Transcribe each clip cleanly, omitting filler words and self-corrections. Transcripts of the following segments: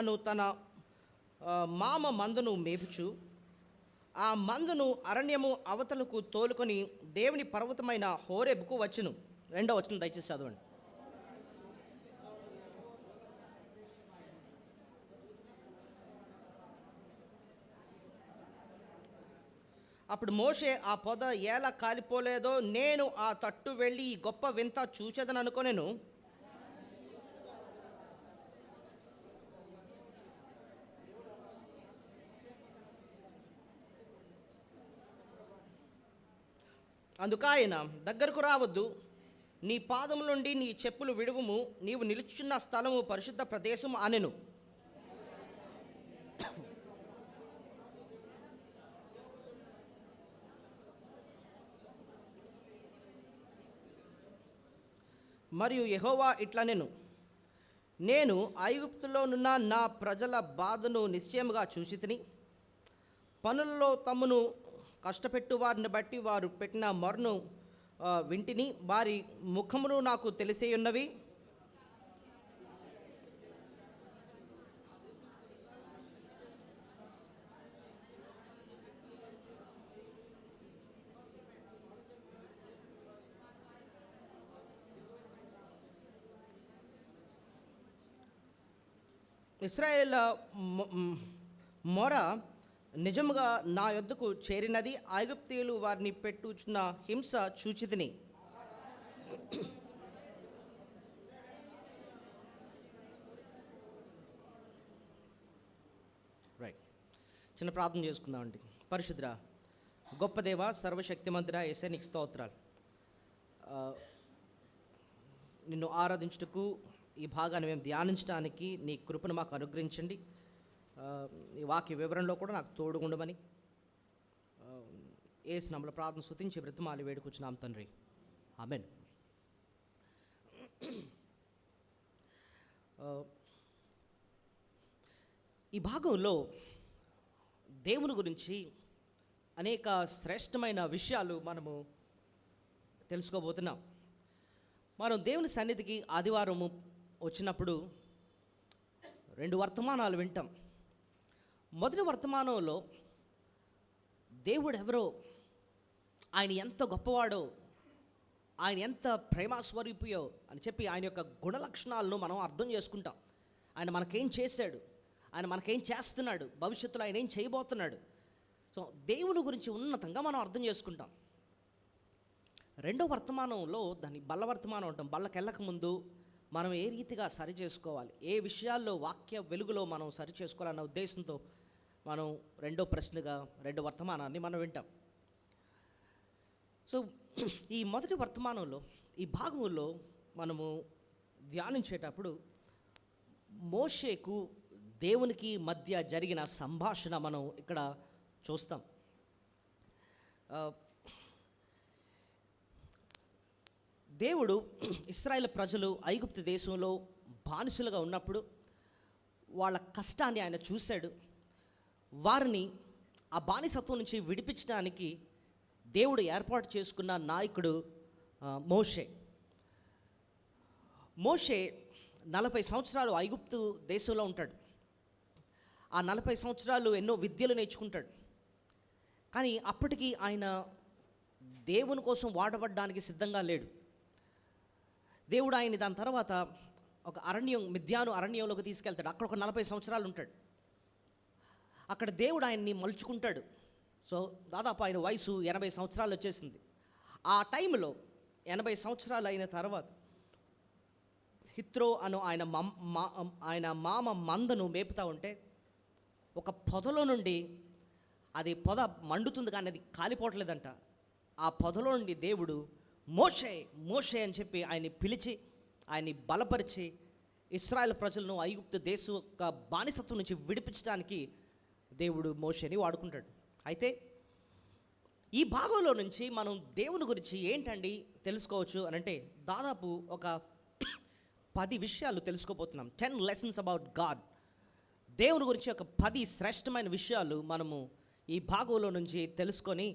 అను తన మామ మందను మేపుచు ఆ మందను అరణ్యము అవతలకు తోలుకొని దేవుని పర్వతమైన హోరేబుకు వచ్చును. 2వ వచనం దయచేసి చదవండి. అప్పుడు మోషే ఆ పొద ఎలా కాలిపోలేదో నేను ఆ తట్టు వెళ్ళి ఈ గొప్ప వింత చూచెదను అనుకొనెను. అందుకాయన దగ్గరకు రావద్దు, నీ పాదముల నుండి నీ చెప్పులు విడువుము, నీవు నిలుచున్న స్థలము పరిశుద్ధ ప్రదేశము అనెను. మరియు యెహోవా ఇట్లనెను, నేను ఐగుప్తులోనున్న నా ప్రజల బాధను నిశ్చయముగా చూసితిని. పనులలో తమను కష్టపెట్టు వారిని బట్టి వారు పెట్టిన మొరను వింటిని. వారి ముఖమును నాకు తెలిసేయున్నవి. ఇశ్రాయేల్ మొర నిజముగా నా యొద్దకు చేరినది. ఐగుప్తీయులు వారిని పెట్టుచున్న హింస చూచితిని. రైట్, చిన్న ప్రార్థన చేసుకుందామండి. పరిశుద్ధుడా, గొప్ప దేవ, సర్వశక్తిమంతుడా, యేసయ్య నీకు స్తోత్రాలు. నిన్ను ఆరాధించుటకు, ఈ భాగాన్ని మేము ధ్యానించడానికి నీ కృపను మాకు అనుగ్రహించండి. ఈ వాక్య వివరణలో కూడా నాకు తోడుగుండమని యేసు నామములో ప్రార్థన స్తుతించి బ్రతిమాలి వేడుకొచ్చున్నాం తండ్రి, ఆమేన్. ఈ భాగంలో దేవుని గురించి అనేక శ్రేష్టమైన విషయాలు మనము తెలుసుకోబోతున్నాం. మనం దేవుని సన్నిధికి ఆదివారము వచ్చినప్పుడు 2 వర్తమానాలు వింటాం. మొదటి వర్తమానంలో దేవుడు ఎవరో, ఆయన ఎంత గొప్పవాడో, ఆయన ఎంత ప్రేమాస్వరూపియో అని చెప్పి ఆయన యొక్క గుణలక్షణాలను మనం అర్థం చేసుకుంటాం. ఆయన మనకేం చేశాడు, ఆయన మనకేం చేస్తున్నాడు, భవిష్యత్తులో ఆయన ఏం చేయబోతున్నాడు. సో దేవుని గురించి ఉన్నతంగా మనం అర్థం చేసుకుంటాం. 2వ వర్తమానంలో దాన్ని బల్ల వర్తమానం అంటాం. బల్లకెళ్ళక ముందు మనం ఏ రీతిగా సరి చేసుకోవాలి, ఏ విషయాల్లో వాక్య వెలుగులో మనం సరి చేసుకోవాలన్న ఉద్దేశంతో మనం 2వ ప్రశ్నగా 2వ వర్తమానాన్ని మనం వింటాం. సో ఈ మొదటి వర్తమానంలో, ఈ భాగంలో మనము ధ్యానించేటప్పుడు మోషేకు దేవునికి మధ్య జరిగిన సంభాషణ మనం ఇక్కడ చూస్తాం. దేవుడు ఇశ్రాయేలు ప్రజలు ఐగుప్తు దేశంలో బానిసలుగా ఉన్నప్పుడు వాళ్ళ కష్టాన్ని ఆయన చూశాడు. వారిని ఆ బానిసత్వం నుంచి విడిపించడానికి దేవుడు ఏర్పాటు చేసుకున్న నాయకుడు మోషే. 40 సంవత్సరాలు ఐగుప్తు దేశంలో ఉంటాడు. ఆ 40 సంవత్సరాలు ఎన్నో విద్యలు నేర్చుకుంటాడు. కానీ అప్పటికి ఆయన దేవుని కోసం వాడబడడానికి సిద్ధంగా లేడు. దేవుడు ఆయన దాని తర్వాత ఒక అరణ్యం, మిద్యాను అరణ్యంలోకి తీసుకెళ్తాడు. అక్కడ ఒక 40 సంవత్సరాలు ఉంటాడు. అక్కడ దేవుడు ఆయన్ని మలుచుకుంటాడు. సో దాదాపు ఆయన వయసు 80 సంవత్సరాలు వచ్చేసింది. ఆ టైంలో 80 సంవత్సరాలు అయిన తర్వాత హిత్రో అను ఆయన మామ మందను మేపుతూ ఉంటే ఒక పొదలో నుండి, అది పొద మండుతుంది కానీ అది కాలిపోవట్లేదంట, ఆ పొదలో నుండి దేవుడు మోషే మోషే అని చెప్పి ఆయన్ని పిలిచి ఆయన్ని బలపరిచి ఇశ్రాయేల్ ప్రజలను ఐగుప్తు దేశం యొక్క బానిసత్వం నుంచి విడిపించడానికి దేవుడు మోషేని వాడుకుంటాడు. అయితే ఈ భాగంలో నుంచి మనం దేవుని గురించి ఏంటండి తెలుసుకోవచ్చు అని అంటే దాదాపు ఒక 10 విషయాలు తెలుసుకోబోతున్నాం. 10 lessons about God. దేవుని గురించి ఒక 10 శ్రేష్టమైన విషయాలు మనము ఈ భాగంలో నుంచి తెలుసుకొని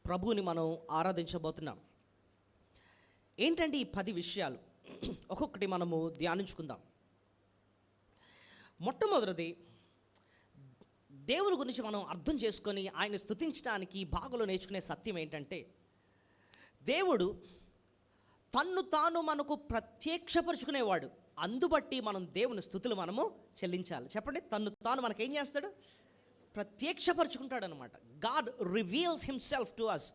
ప్రభువుని మనం ఆరాధించబోతున్నాం. ఏంటంటే ఈ 10 విషయాలు ఒక్కొక్కటి మనము ధ్యానించుకుందాం. మొట్టమొదటిది, దేవుని గురించి మనం అర్థం చేసుకొని ఆయన స్తుతించడానికి ఈ భాగంలో నేర్చుకునే సత్యం ఏంటంటే, దేవుడు తన్ను తాను మనకు ప్రత్యక్షపరుచుకునేవాడు. అందుబట్టి మనం దేవుని స్తుతులు మనము చెల్లించాలి. చెప్పండి, తన్ను తాను మనకేం చేస్తాడు? ప్రత్యక్షపరుచుకుంటాడు అనమాట. God reveals himself to us.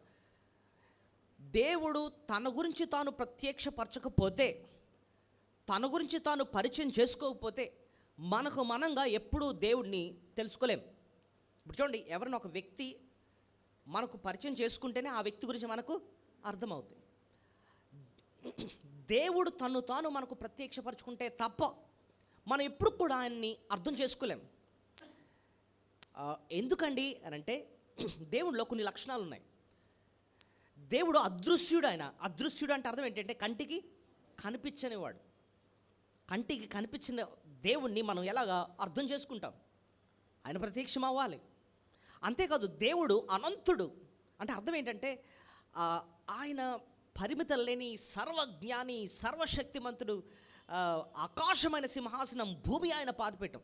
దేవుడు తన గురించి తాను ప్రత్యక్షపరచకపోతే, తన గురించి తాను పరిచయం చేసుకోకపోతే మనకు మనంగా ఎప్పుడూ దేవుడిని తెలుసుకోలేం. ఇప్పుడు చూడండి, ఎవరైనా ఒక వ్యక్తి మనకు పరిచయం చేసుకుంటేనే ఆ వ్యక్తి గురించి మనకు అర్థమవుతుంది. దేవుడు తను తాను మనకు ప్రత్యక్షపరచుకుంటే తప్ప మనం ఎప్పుడు కూడా ఆయన్ని అర్థం చేసుకోలేం. ఎందుకండి అని అంటే, దేవుడిలో కొన్ని లక్షణాలు ఉన్నాయి. దేవుడు అదృశ్యుడు. ఆయన అదృశ్యుడు అంటే అర్థం ఏంటంటే కంటికి కనిపించనివాడు. కంటికి కనిపించిన దేవుణ్ణి మనం ఎలాగా అర్థం చేసుకుంటాం? ఆయన ప్రత్యక్షం అవ్వాలి. అంతేకాదు, దేవుడు అనంతుడు. అంటే అర్థం ఏంటంటే ఆయన పరిమితం లేని సర్వజ్ఞాని, సర్వశక్తిమంతుడు, ఆకాశమైన సింహాసనం, భూమి ఆయన పాతిపెట్టం.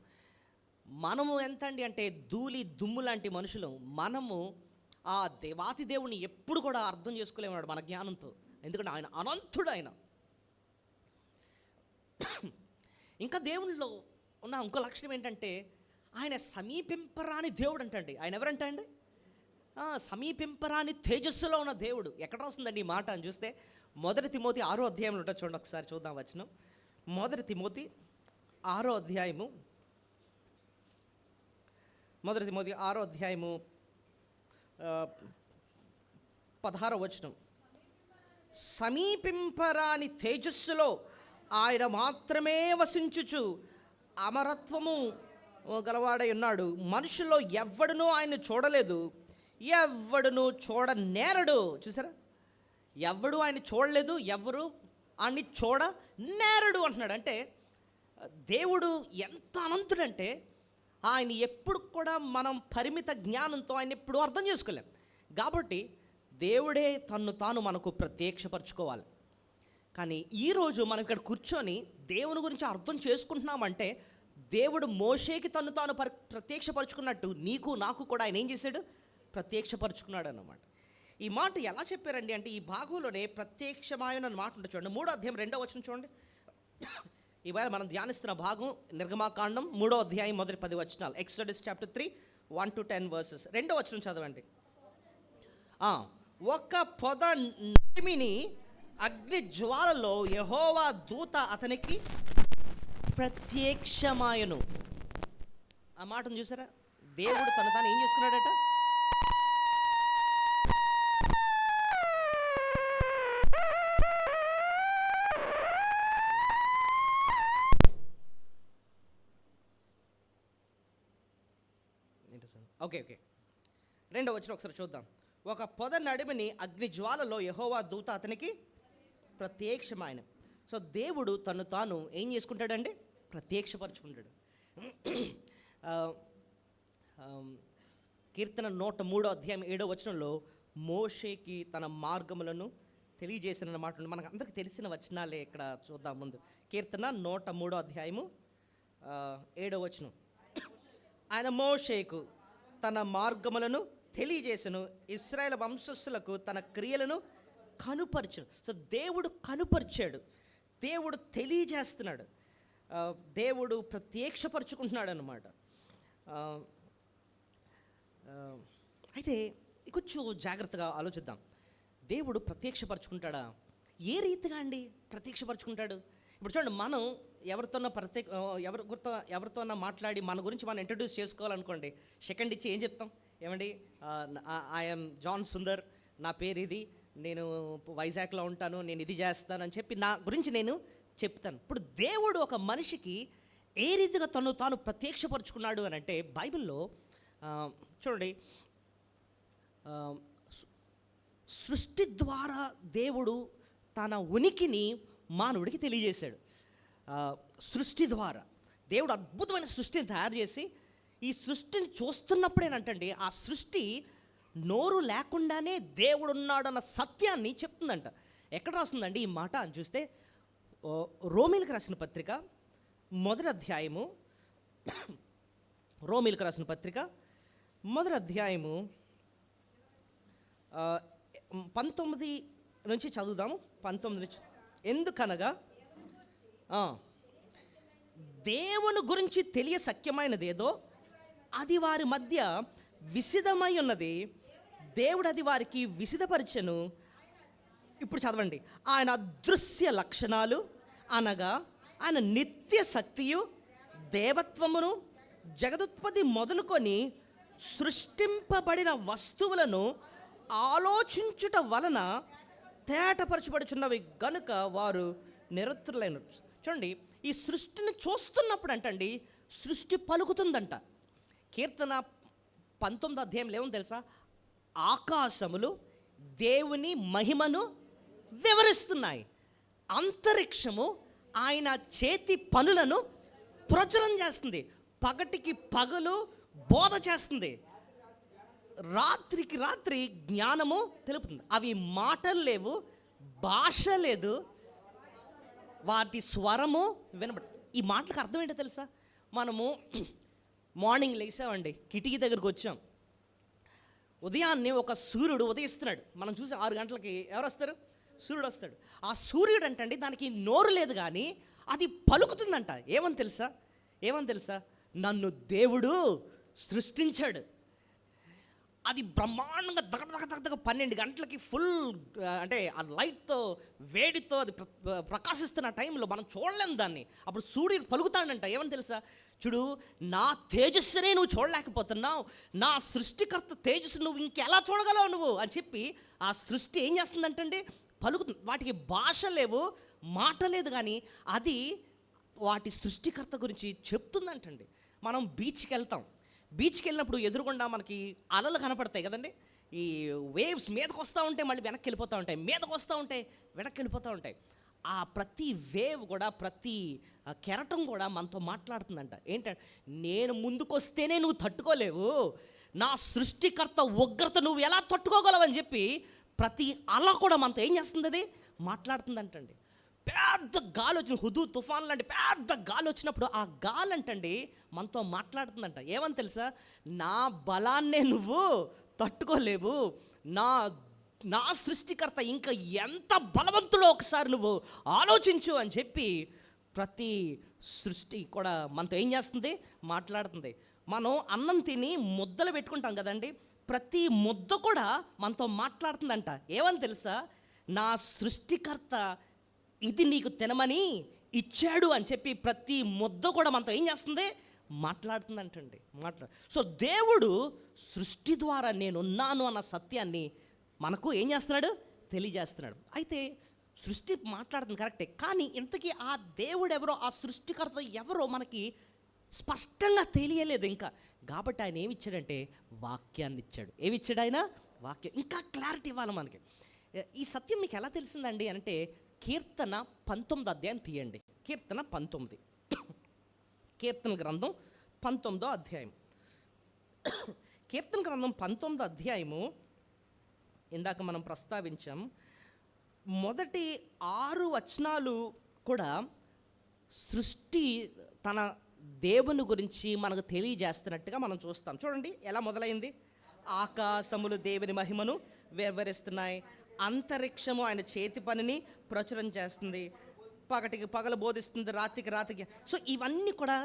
మనము ఎంత అండి అంటే ధూళి దుమ్ము లాంటి మనుషులు. మనము ఆ దేవాతి దేవుని ఎప్పుడు కూడా అర్థం చేసుకోలేమన్నాడు మన జ్ఞానంతో. ఎందుకంటే ఆయన అనంతుడు. ఆయన ఇంకా దేవునిలో ఉన్న ఇంకో లక్షణం ఏంటంటే ఆయన సమీపింపరాని దేవుడు అంటండి. ఆయన ఎవరంటే అండి, సమీపింపరాని తేజస్సులో ఉన్న దేవుడు. ఎక్కడ వస్తుందండి ఈ మాట అని చూస్తే 1 తిమోతి 6వ అధ్యాయంలో ఉంటుంది. చూడండి, ఒకసారి చూద్దాం వచనం. 1 తిమోతి 6వ అధ్యాయము, 1 తిమోతి 6వ అధ్యాయము 16వ వచనం. సమీపింపరాని తేజస్సులో ఆయన మాత్రమే వసించుచు అమరత్వము గలవాడై ఉన్నాడు. మనుషుల్లో ఎవ్వడునూ ఆయన చూడలేదు, ఎవ్వడును చూడనేరడు. చూసారా, ఎవ్వడు ఆయన చూడలేదు, ఎవరు ఆయన్ని చూడనేరడు అంటున్నాడు. అంటే దేవుడు ఎంత అనంతుడంటే ఆయన ఎప్పుడు కూడా మనం పరిమిత జ్ఞానంతో ఆయన ఎప్పుడు అర్థం చేసుకోలేం. కాబట్టి దేవుడే తన్ను తాను మనకు ప్రత్యక్షపరచుకోవాలి. కానీ ఈరోజు మనం ఇక్కడ కూర్చొని దేవుని గురించి అర్థం చేసుకుంటున్నామంటే, దేవుడు మోషేకి తన్ను తాను ప్రత్యక్షపరచుకున్నట్టు నీకు నాకు కూడా ఆయన ఏం చేశాడు? ప్రత్యక్షపరచుకున్నాడు అన్నమాట. ఈ మాట ఎలా చెప్పారండి అంటే, ఈ భాగంలోనే ప్రత్యక్షమాయన మాట ఉంటుంది. చూడండి, 3వ అధ్యాయం 2వ వచనం చూడండి. ఇవాళ మనం ధ్యానిస్తున్న భాగం నిర్గమాకాండం 3వ అధ్యాయం మొదటి 10 వచనాలు. Exodus chapter 3 1-10 versus. 2వ వచనం చదవండి. ఒక పొద నడిమిని అగ్ని జ్వాలలో యెహోవా దూత అతనికి ప్రత్యక్షమాయను. ఆ మాటను చూసారా? దేవుడు తను తాను ఏం చేసుకున్నాడట? ఓకే, 2వ వచనం ఒకసారి చూద్దాం. ఒక పొద నడిమిని అగ్ని జ్వాలలో యెహోవా దూత అతనికి ప్రత్యక్షమాయన. సో దేవుడు తను తాను ఏం చేసుకుంటాడండి? ప్రత్యక్షపరచుకుంటాడు. కీర్తన 103వ అధ్యాయం 7వ వచనంలో మోషేకి తన మార్గములను తెలియజేసిన మాట మనకు అందరికీ తెలిసిన వచనాలే. ఇక్కడ చూద్దాం ముందు. కీర్తన 103వ అధ్యాయము 7వ వచనం. ఆయన మోషేకు తన మార్గములను తెలియజేసను, ఇశ్రాయేలు వంశస్థులకు తన క్రియలను కనుపరచను. సో దేవుడు కనుపరిచాడు, దేవుడు తెలియజేస్తున్నాడు, దేవుడు ప్రత్యక్షపరచుకుంటున్నాడు అన్నమాట. అయితే కొంచెం జాగ్రత్తగా ఆలోచిద్దాం. దేవుడు ప్రత్యక్షపరచుకుంటాడా? ఏ రీతిగా అండి ప్రత్యక్షపరచుకుంటాడు? ఇప్పుడు చూడండి, మనం ఎవరితోన్నా మాట్లాడి మన గురించి మనం ఇంట్రడ్యూస్ చేసుకోవాలనుకోండి, సెకండ్ ఇచ్చి ఏం చెప్తాం? ఏమండి, ఐఎమ్ జాన్ సుందర్, నా పేరు ఇది, నేను వైజాగ్లో ఉంటాను, నేను ఇది చేస్తాను అని చెప్పి నా గురించి నేను చెప్తాను. ఇప్పుడు దేవుడు ఒక మనిషికి ఏ రీతిగా తను తాను ప్రత్యక్షపరుచుకున్నాడు అని అంటే, బైబిల్లో చూడండి, సృష్టి ద్వారా దేవుడు తన ఉనికిని మానవుడికి తెలియజేశాడు. సృష్టి ద్వారా దేవుడు అద్భుతమైన సృష్టిని తయారు చేసి, ఈ సృష్టిని చూస్తున్నప్పుడేనంటండి ఆ సృష్టి నోరు లేకుండానే దేవుడు ఉన్నాడన్న సత్యాన్ని చెప్తుందంట. ఎక్కడ రాస్తుందండి ఈ మాట అని చూస్తే, రోమీలకు రాసిన పత్రిక 1వ అధ్యాయము రోమీలకు రాసిన పత్రిక మొదటి అధ్యాయము 19 నుంచి చదువుదాము. 19 నుంచి. ఎందుకనగా దేవుని గురించి తెలియ సఖ్యమైనదేదో అది వారి మధ్య విసిదమై ఉన్నది, దేవుడు అది వారికి విసిదపరచెను. ఇప్పుడు చదవండి. ఆయన అదృశ్య లక్షణాలు అనగా ఆయన నిత్య శక్తియు దేవత్వమును జగదుత్పత్తి మొదలుకొని సృష్టింపబడిన వస్తువులను ఆలోచించుట వలన తేటపరచబడుచున్నవి గనుక వారు నిరతులైన. చూడండి, ఈ సృష్టిని చూస్తున్నప్పుడు అంటండి సృష్టి పలుకుతుందంట. కీర్తన 19 అధ్యాయంలో ఏమో తెలుసా? ఆకాశములు దేవుని మహిమను వివరిస్తున్నాయి, అంతరిక్షము ఆయన చేతి పనులను ప్రచురం చేస్తుంది, పగటికి పగలు బోధ చేస్తుంది, రాత్రికి రాత్రి జ్ఞానము తెలుపుతుంది. అవి మాటలు లేవు, భాష లేదు, వాటి స్వరము వినబడు. ఈ మాటలకు అర్థం ఏంటో తెలుసా? మనము మార్నింగ్ లేసామండి, కిటికీ దగ్గరకు వచ్చాం, ఉదయాన్నే ఒక సూర్యుడు ఉదయిస్తున్నాడు. మనం చూసి 6 గంటలకి ఎవరు వస్తారు? సూర్యుడు వస్తాడు. ఆ సూర్యుడు అంటండి దానికి నోరు లేదు కానీ అది పలుకుతుందంట. ఏమని తెలుసా? నన్ను దేవుడు సృష్టించాడు. అది బ్రహ్మాండంగా దగ్గర 12 గంటలకి ఫుల్, అంటే ఆ లైట్తో వేడితో అది ప్రకాశిస్తున్న టైంలో మనం చూడలేము దాన్ని. అప్పుడు సూర్యుడు పలుకుతాడంట. ఏమని తెలుసా? చూడు, నా తేజస్సునే నువ్వు చూడలేకపోతున్నావు, నా సృష్టికర్త తేజస్సు నువ్వు ఇంకెలా చూడగలవు నువ్వు అని చెప్పి ఆ సృష్టి ఏం చేస్తుందంటండి? పలుకుతుంది. వాటికి భాష లేవు, మాట లేదు, కానీ అది వాటి సృష్టికర్త గురించి చెప్తుందంటండి. మనం బీచ్కి వెళ్ళినప్పుడు ఎదురుగుండా మనకి అలలు కనపడతాయి కదండి. ఈ వేవ్స్ మీదకి వస్తూ ఉంటే మళ్ళీ వెనక్కి వెళ్ళిపోతూ ఉంటాయి, మీదకి వస్తూ ఉంటే వెనక్కి వెళ్ళిపోతూ ఉంటాయి. ఆ ప్రతి వేవ్ కూడా, ప్రతి కెరటం కూడా మనతో మాట్లాడుతుందంట. ఏంటంటే, నేను ముందుకొస్తేనే నువ్వు తట్టుకోలేవు, నా సృష్టికర్త ఉగ్రత నువ్వు ఎలా తట్టుకోగలవని చెప్పి ప్రతి అల కూడా మనతో ఏం చేస్తుంది? అది మాట్లాడుతుందంటండి. పెద్ద గాలి వచ్చిన హుదూ తుఫాన్ లాంటి పెద్ద గాలి వచ్చినప్పుడు ఆ గాలి అంటండి మనతో మాట్లాడుతుందంట. ఏమని తెలుసా? నా బలాన్నే నువ్వు తట్టుకోలేవు, నా సృష్టికర్త ఇంకా ఎంత బలవంతుడో ఒకసారి నువ్వు ఆలోచించు అని చెప్పి ప్రతి సృష్టి కూడా మనతో ఏం చేస్తుంది? మాట్లాడుతుంది. మనం అన్నం తిని ముద్దలు పెట్టుకుంటాం కదండి, ప్రతి ముద్ద కూడా మనతో మాట్లాడుతుందంట. ఏమని తెలుసా? నా సృష్టికర్త ఇది నీకు తినమని ఇచ్చాడు అని చెప్పి ప్రతి ముద్ద కూడా మనతో ఏం చేస్తుంది? మాట్లాడుతుందంటండి. సో దేవుడు సృష్టి ద్వారా నేనున్నాను అన్న సత్యాన్ని మనకు ఏం చేస్తున్నాడు? తెలియజేస్తున్నాడు. అయితే సృష్టి మాట్లాడుతుంది కరెక్టే, కానీ ఇంతకీ ఆ దేవుడు ఎవరో, ఆ సృష్టికర్త ఎవరో మనకి స్పష్టంగా తెలియలేదు ఇంకా. కాబట్టి ఆయన ఏమి ఇచ్చాడంటే వాక్యాన్ని ఇచ్చాడు. ఏమి ఇచ్చాడు ఆయన? వాక్యం. ఇంకా క్లారిటీ ఇవ్వాలి మనకి. ఈ సత్యం మీకు ఎలా తెలిసిందండి అంటే, కీర్తన 19 అధ్యాయం తీయండి. కీర్తన 19, కీర్తన గ్రంథం 19వ అధ్యాయం. కీర్తన గ్రంథం 19వ అధ్యాయము ఇందాక మనం ప్రస్తావించాం. మొదటి 6 వచనాలు కూడా సృష్టి తన దేవుని గురించి మనకు తెలియజేస్తున్నట్టుగా మనం చూస్తాం. చూడండి ఎలా మొదలైంది. ఆకాశములు దేవుని మహిమను వివరిస్తున్నాయి, అంతరిక్షము ఆయన చేతి పనిని ప్రచురం చేస్తుంది, పగటికి పగలు బోధిస్తుంది, రాత్రికి రాత్రికి. సో ఇవన్నీ కూడా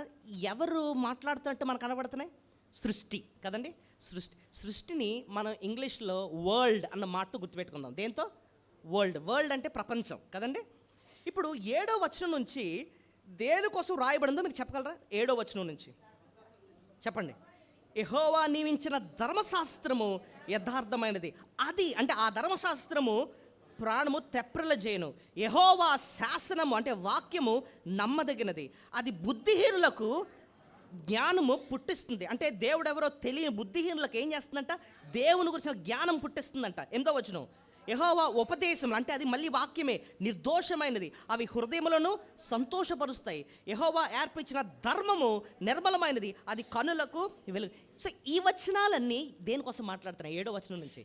ఎవరు మాట్లాడుతున్నట్టు మనకు కనబడుతున్నాయి? సృష్టి కదండి. సృష్టిని మనం ఇంగ్లీష్లో వరల్డ్ అన్న మాటతో గుర్తుపెట్టుకుందాం. దేంతో? వరల్డ్ అంటే ప్రపంచం కదండి. ఇప్పుడు 7వ వచనం నుంచి దేనికోసం రాయబడిందో మీరు చెప్పగలరా? 7వ వచనం నుంచి చెప్పండి. యెహోవా నియమించిన ధర్మశాస్త్రము యథార్థమైనది, అది అంటే ఆ ధర్మశాస్త్రము ప్రాణము తెప్రల చేయను. యెహోవా శాసనము అంటే వాక్యము నమ్మదగినది, అది బుద్ధిహీనులకు జ్ఞానము పుట్టిస్తుంది. అంటే దేవుడు ఎవరో తెలియని బుద్ధిహీనులకు ఏం చేస్తుందంట? దేవుని గురించిన జ్ఞానం పుట్టిస్తుందంట. 8వ వచనం, యెహోవా ఉపదేశం అంటే అది మళ్ళీ వాక్యమే, నిర్దోషమైనది, అవి హృదయములను సంతోషపరుస్తాయి. యెహోవా ఏర్పరిచిన ధర్మము నిర్మలమైనది, అది కనులకు వెలుగు. సో ఈ వచనాలన్నీ దేనికోసం మాట్లాడుతున్నాయి? 7వ వచనం నుంచి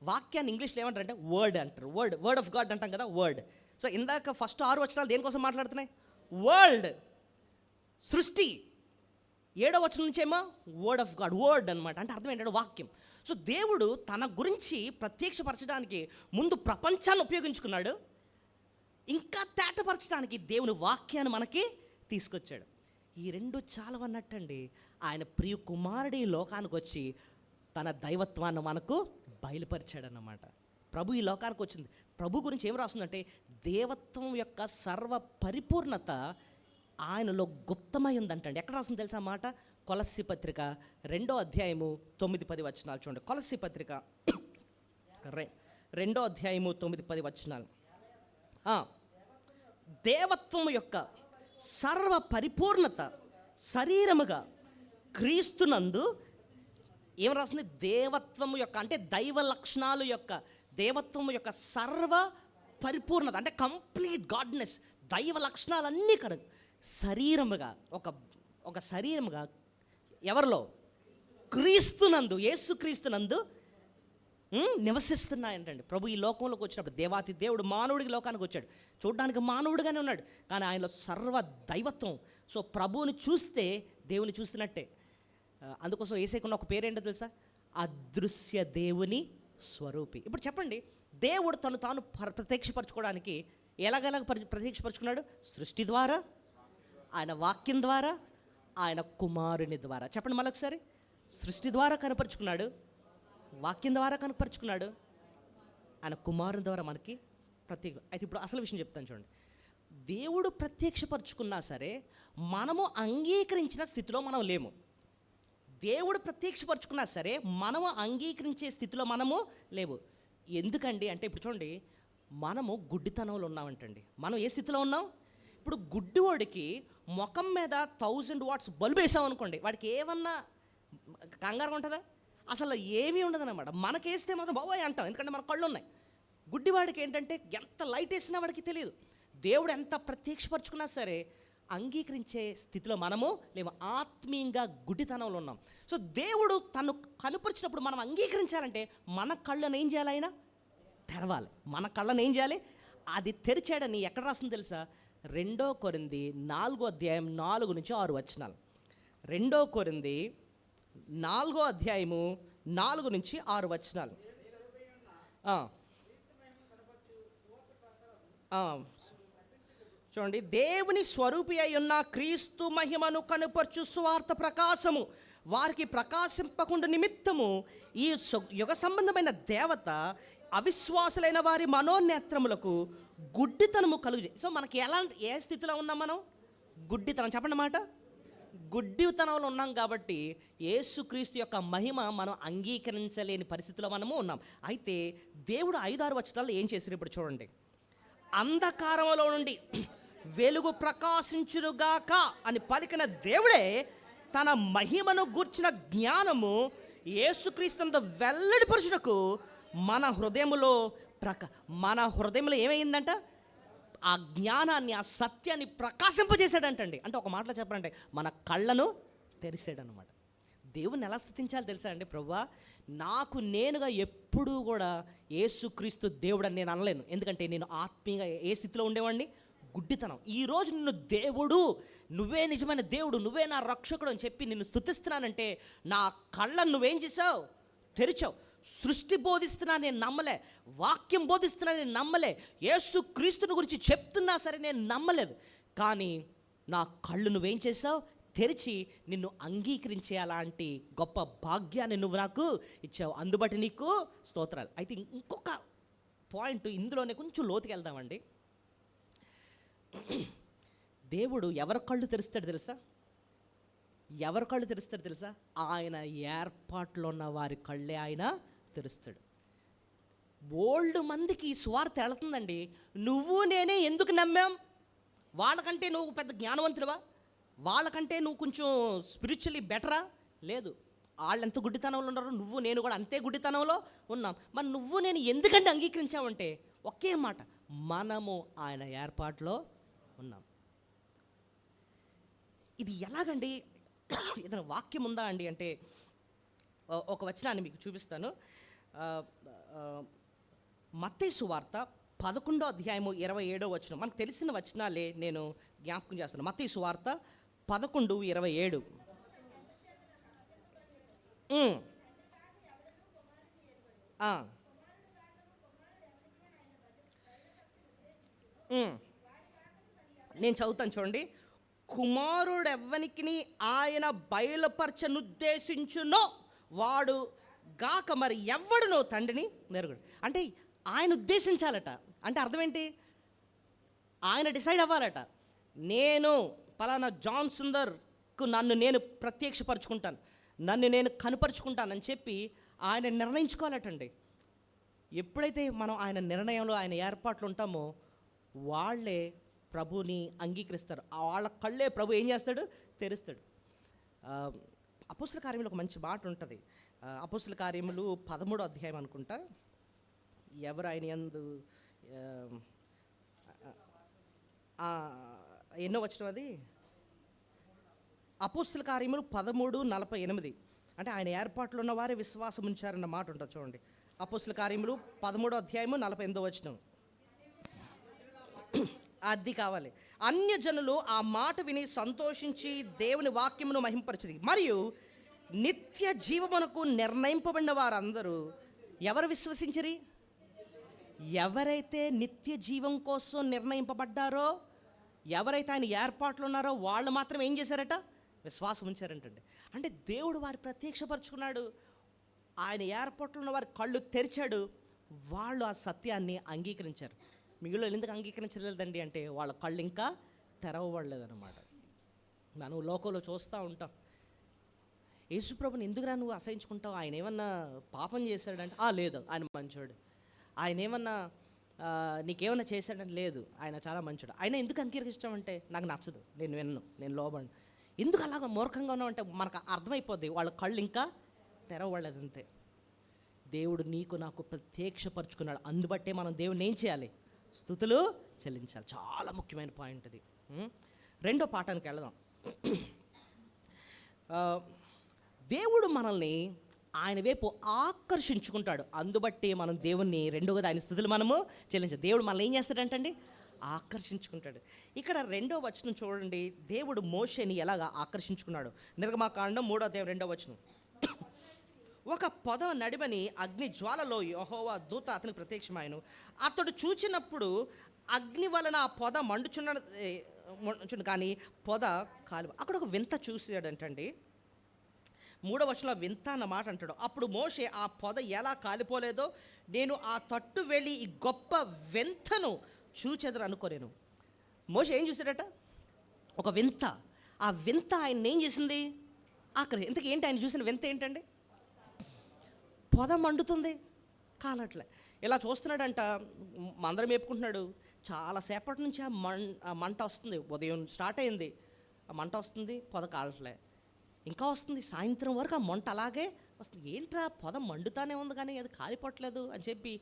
వాక్యాన్ని ఇంగ్లీష్లో ఏమంటారంటే వర్డ్ అంటారు. వర్డ్ ఆఫ్ గాడ్ అంటాం కదా, వర్డ్. సో ఇందాక ఫస్ట్ 6 వచనాలు దేనికోసం మాట్లాడుతున్నాయి? సృష్టి. 7వ వచనం నుంచేమో వర్డ్ ఆఫ్ గాడ్, వర్డ్ అనమాట. అంటే అర్థం ఏంటంటే వాక్యం. సో దేవుడు తన గురించి ప్రత్యక్షపరచడానికి ముందు ప్రపంచాన్ని ఉపయోగించుకున్నాడు, ఇంకా తేటపరచడానికి దేవుని వాక్యాన్ని మనకి తీసుకొచ్చాడు. ఈ రెండు చాలవన్నట్టండి. ఆయన ప్రియ కుమారుడి లోకానికి వచ్చి తన దైవత్వాన్ని మనకు బయలుపరిచాడన్నమాట. ప్రభు ఈ లోకానికి వచ్చింది. ప్రభు గురించి ఏం రాస్తుందంటే దేవత్వం యొక్క సర్వ పరిపూర్ణత ఆయనలో గుప్తమై ఉందంటండి. ఎక్కడ రాస్తుంది తెలుసా మాట? కొలస్సీ పత్రిక 2వ అధ్యాయము 9-10 వచనాలు చూడండి. కొలస్సీ పత్రిక 2వ అధ్యాయము 9-10 వచనాలు. దేవత్వము యొక్క సర్వ పరిపూర్ణత శరీరముగా క్రీస్తునందు ఏం రాస్తుంది? దేవత్వము యొక్క, అంటే దైవ లక్షణాలు యొక్క, దేవత్వము యొక్క సర్వ పరిపూర్ణత అంటే కంప్లీట్ గాడ్నెస్, దైవ లక్షణాలన్నీ కనుక శరీరముగా, ఒక శరీరముగా ఎవరిలో? క్రీస్తునందు, యేసు క్రీస్తునందు నివసిస్తున్నాయంటండి. ప్రభు ఈ లోకంలోకి వచ్చినప్పుడు దేవాతి దేవుడు మానవుడికి లోకానికి వచ్చాడు. చూడడానికి మానవుడిగానే ఉన్నాడు, కానీ ఆయనలో సర్వ దైవత్వం. సో ప్రభువుని చూస్తే దేవుని చూస్తున్నట్టే. అందుకోసం యేసేకున్న ఒక పేరేంటో తెలుసా? అదృశ్య దేవుని స్వరూపి. ఇప్పుడు చెప్పండి, దేవుడు తను తాను ప్రత్యక్షపరచుకోవడానికి ఎలాగెలాగ ప్రత్యక్షపరచుకున్నాడు? సృష్టి ద్వారా, ఆయన వాక్యం ద్వారా, ఆయన కుమారుని ద్వారా. చెప్పండి మళ్ళొకసారి. సృష్టి ద్వారా కనపరుచుకున్నాడు, వాక్యం ద్వారా కనపరుచుకున్నాడు, ఆయన కుమారుని ద్వారా మనకి అయితే ఇప్పుడు అసలు విషయం చెప్తాను చూడండి. దేవుడు ప్రత్యక్షపరచుకున్నా సరే మనము అంగీకరించిన స్థితిలో మనం లేము. దేవుడు ప్రత్యక్షపరచుకున్నా సరే మనము అంగీకరించే స్థితిలో మనము లేవు. ఎందుకండి అంటే ఇప్పుడు చూడండి, మనము గుడ్డితనంలో ఉన్నామంటండి. మనం ఏ స్థితిలో ఉన్నాం? ఇప్పుడు గుడ్డివాడికి ముఖం మీద 1000 వాట్స్ బల్బు వేసాం అనుకోండి, వాడికి ఏమన్నా కంగారుగా ఉంటుందా? అసలు ఏమీ ఉండదన్నమాట. మనకేస్తే మాత్రం బాబాయ్ అంటాం, ఎందుకంటే మన కళ్ళు ఉన్నాయి. గుడ్డివాడికి ఏంటంటే ఎంత లైట్ వేసినా వాడికి తెలియదు. దేవుడు ఎంత ప్రత్యక్షపరచుకున్నా సరే అంగీకరించే స్థితిలో మనము లేము, ఆత్మీయంగా గుడ్డితనంలో ఉన్నాం. సో దేవుడు తను కనుపరిచినప్పుడు మనం అంగీకరించాలంటే మన కళ్ళను ఏం చేయాలి? ఆయన తెరవాలి. మన కళ్ళను ఏం చేయాలి? అది తెరిచాడని ఎక్కడ రాస్తుంది తెలుసా? 2 కొరింథీ 4వ అధ్యాయం 4-6 వచనాలు. 2 కొరింథీ 4వ అధ్యాయము 4-6 వచనాలు. చూడండి, దేవుని స్వరూపి అయి ఉన్న క్రీస్తు మహిమను కనుపరచు సువార్త ప్రకాశము వారికి ప్రకాశింపకుండా నిమిత్తము ఈ యుగ సంబంధమైన దేవత అవిశ్వాసులైన వారి మనోనేత్రములకు గుడ్డితనము కలుగు. సో మనకి ఏ స్థితిలో ఉన్నాం మనం? గుడ్డితనం. చెప్పండి మాట. గుడ్డితనంలో ఉన్నాం కాబట్టి యేసుక్రీస్తు యొక్క మహిమ మనం అంగీకరించలేని పరిస్థితిలో మనము ఉన్నాం. అయితే దేవుడు 5-6 వచనాల్లో ఏం చేశారు ఇప్పుడు చూడండి. అంధకారములో నుండి వెలుగు ప్రకాశించునుగాక అని పలికిన దేవుడే తన మహిమను గూర్చిన జ్ఞానము యేసుక్రీస్తుతో వెల్లడిపరచుటకు మన హృదయంలో ఏమైందంట? ఆ జ్ఞానాన్ని, ఆ సత్యాన్ని ప్రకాశింపజేశాడంటండి. అంటే ఒక మాటలో చెప్పాలంటే మన కళ్ళను తెరిచాడనమాట. దేవుని ఎలా స్థుతించాలో తెలుసా అండి? ప్రభువా, నాకు నేనుగా ఎప్పుడూ కూడా యేసుక్రీస్తు దేవుడని నేను అనలేను. ఎందుకంటే నేను ఆత్మీయంగా ఏ స్థితిలో ఉండేవాడిని? గుడ్డితనం. ఈరోజు నిన్ను దేవుడు, నువ్వే నిజమైన దేవుడు, నువ్వే నా రక్షకుడు అని చెప్పి నిన్ను స్తుతిస్తున్నానంటే నా కళ్ళను నువ్వేం చేసావు? తెరిచావు. సృష్టి బోధిస్తున్నా నేను నమ్మలే, వాక్యం బోధిస్తున్నా నేను నమ్మలే, యేసుక్రీస్తుని గురించి చెప్తున్నా సరే నేను నమ్మలేదు. కానీ నా కళ్ళు నువ్వేం చేసావు? తెరిచి నిన్ను అంగీకరించే అలాంటి గొప్ప భాగ్యాన్ని నువ్వు నాకు ఇచ్చావు. అందుబట్టి నీకు స్తోత్రాలు. అయితే ఇంకొక పాయింట్ ఇందులోనే కొంచెం లోతుకి వెళ్దామండి. దేవుడు ఎవరి కళ్ళు తెరుస్తాడు తెలుసా? ఎవరి కళ్ళు తెరుస్తాడు తెలుసా? ఆయన ఏర్పాట్లో ఉన్న వారి కళ్ళే ఆయన తెరుస్తాడు. బోల్డ్ మందికి సువార్త వెళుతుందండి. నువ్వు నేనే ఎందుకు నమ్మాం? వాళ్ళకంటే నువ్వు పెద్ద జ్ఞానవంతుడివా? వాళ్ళకంటే నువ్వు కొంచెం స్పిరిచువల్లీ బెటరా? లేదు. వాళ్ళు ఎంత గుడ్డితనంలో ఉన్నారో నువ్వు నేను కూడా అంతే గుడ్డితనంలో ఉన్నాం. మరి నువ్వు నేను ఎందుకంటే అంగీకరించావంటే ఒకే మాట, మనము ఆయన ఏర్పాట్లో ఉన్నాం. ఇది ఎలాగండి? ఏదైనా వాక్యం ఉందా అండి అంటే ఒక వచనాన్ని మీకు చూపిస్తాను. మత్తయి సువార్త 11వ అధ్యాయము 27వ వచనం. మనకు తెలిసిన వచనాలే నేను జ్ఞాపకం చేస్తాను. మత్తయి సువార్త 11:27. నేను చదువుతాను చూడండి. కుమారుడు ఎవ్వనికి ఆయన బయలుపరచనుద్దేశించునో వాడు గాక మరి ఎవడునో తండ్రిని నెరుగుడు. అంటే ఆయన ఉద్దేశించాలట. అంటే అర్థం ఏంటి? ఆయన డిసైడ్ అవ్వాలట. నేను పలానా జాన్ సుందర్కు నన్ను నేను ప్రత్యక్షపరచుకుంటాను, నన్ను నేను కనుపరుచుకుంటానని చెప్పి ఆయన నిర్ణయించుకోవాలటండి. ఎప్పుడైతే మనం ఆయన నిర్ణయంలో, ఆయన ఏర్పాట్లు ఉంటామో వాళ్ళే ప్రభుని అంగీకరిస్తారు. వాళ్ళ కళ్ళే ప్రభు ఏం చేస్తాడు? తెరుస్తాడు. అపోస్తుల కార్యములు ఒక మంచి మాట ఉంటుంది. అపోస్తుల కార్యములు 13వ అధ్యాయం అనుకుంటా. ఎవరు ఆయన యందు ఎన్నో వచ్చిన అది అపోస్తుల కార్యములు 13:48. అంటే ఆయన ఏర్పాట్లు ఉన్న వారే విశ్వాసం ఉంచారన్న మాట ఉంటుంది చూడండి. అపోస్తుల కార్యములు 13వ అధ్యాయము 48వ వచనం. అది కావాలి. అన్యజనులు ఆ మాట విని సంతోషించి దేవుని వాక్యమును మహింపరచిరి. మరియు నిత్య జీవమునకు నిర్ణయింపబడిన వారందరూ ఎవరు విశ్వసించిరి? ఎవరైతే నిత్య జీవం కోసం నిర్ణయింపబడ్డారో, ఎవరైతే ఆయన ఏర్పాట్లు ఉన్నారో వాళ్ళు మాత్రం ఏం చేశారట? విశ్వాసం ఉంచారంటండి. అంటే దేవుడు వారు ప్రత్యక్షపరచుకున్నాడు. ఆయన ఏర్పాట్లు ఉన్న వారి కళ్ళు తెరిచాడు. వాళ్ళు ఆ సత్యాన్ని అంగీకరించారు. మిగిలిన ఎందుకు అంగీకరించలేదండి అంటే వాళ్ళ కళ్ళు ఇంకా తెరవబడలేదన్నమాట. మనం లోకంలో చూస్తూ ఉంటాం, యేసుప్రభుని ఎందుకురా నువ్వు అసహించుకుంటావు? ఆయన ఏమన్నా పాపం చేశాడంటే లేదు, ఆయన మంచోడు. ఆయన ఏమన్నా నీకేమన్నా చేశాడంటే లేదు, ఆయన చాలా మంచోడు. ఆయన ఎందుకు అంగీకరిస్తామంటే నాకు నచ్చదు, నేను విన్ను, నేను లోబడి. ఎందుకు అలాగ మూర్ఖంగా ఉన్నామంటే మనకు అర్థమైపోద్ది వాళ్ళ కళ్ళు ఇంకా తెరవబడలేదు అంతే. దేవుడు నీకు నాకు ప్రత్యక్షపరుచుకున్నాడు. అందుబట్టే మనం దేవుడిని ఏం చేయాలి? స్తుతులు చెల్లించాలి. చాలా ముఖ్యమైన పాయింట్ అది. రెండో పాఠానికి వెళదాం. దేవుడు మనల్ని ఆయన వైపు ఆకర్షించుకుంటాడు. అందుబట్టి మనం దేవుణ్ణి రెండోది ఆయన స్తుతులు మనము చెల్లించాలి. దేవుడు మనల్ని ఏం చేస్తాడంటండి? ఆకర్షించుకుంటాడు. ఇక్కడ 2వ వచనం చూడండి. దేవుడు మోషేని ఎలాగా ఆకర్షించుకున్నాడు? నిర్గమాకాండం 3వ అధ్యాయం 2వ వచనం. ఒక పొద నడిమని అగ్ని జ్వాలలో యెహోవా దూత అతనికి ప్రత్యక్షమాయను. అతడు చూచినప్పుడు అగ్ని వలన ఆ పొద మండుచున్న కానీ పొద కాలు. అక్కడ ఒక వింత చూసాడంటండి. 3వ వచనంలో వింత అన్న మాట అంటాడు. అప్పుడు మోషే ఆ పొద ఎలా కాలిపోలేదో నేను ఆ తట్టు వెళ్ళి ఈ గొప్ప వింతను చూచెదరు అనుకోలేను. మోషే ఏం చూసాడట? ఒక వింత. ఆ వింత ఆయన ఏం చేసింది? ఇంతకీ ఏంటి ఆయన చూసిన వింత ఏంటండి? పొద మండుతుంది, కాలట్లే. ఇలా చూస్తున్నాడంట, మందరం మేపుకుంటున్నాడు. చాలాసేపటి నుంచి ఆ మంట వస్తుంది. ఉదయం స్టార్ట్ అయింది, ఆ మంట వస్తుంది, పొద కాలట్లే. ఇంకా వస్తుంది, సాయంత్రం వరకు ఆ మంట అలాగే వస్తుంది. ఏంట్రా పొద మండుతానే ఉంది కానీ అది కాలిపోవట్లేదు అని చెప్పి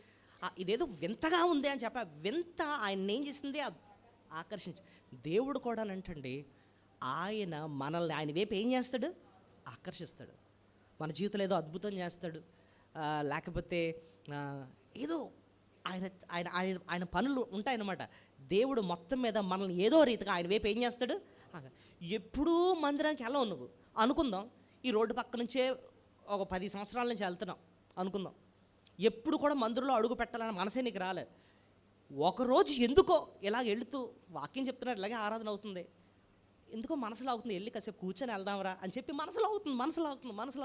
ఇదేదో వింతగా ఉంది అని చెప్పి వింత ఆయన ఏం చేసింది? ఆకర్షించి. దేవుడు కూడా అంటండి, ఆయన మనల్ని ఆయన వైపు ఏం చేస్తాడు? ఆకర్షిస్తాడు. మన జీవితంలో ఏదో అద్భుతం చేస్తాడు, లేకపోతే ఏదో ఆయన ఆయన ఆయన ఆయన పనులు ఉంటాయన్నమాట. దేవుడు మొత్తం మీద మనల్ని ఏదో రీతిగా ఆయన వైపు ఏం చేస్తాడు? ఎప్పుడూ మందిరానికి వెళ్ళవు నువ్వు అనుకుందాం. ఈ రోడ్డు పక్క నుంచే ఒక 10 సంవత్సరాల నుంచి వెళ్తున్నాం అనుకుందాం. ఎప్పుడు కూడా మందిరంలో అడుగు పెట్టాలని మనసే నీకు రాలేదు. ఒకరోజు ఎందుకో ఇలాగ వెళుతూ వాక్యం చెప్తున్నారు, ఇలాగే ఆరాధన అవుతుంది, ఎందుకో మనసులో అవుతుంది, వెళ్ళి కాసేపు కూర్చొని వెళ్దాంరా అని చెప్పి మనసులో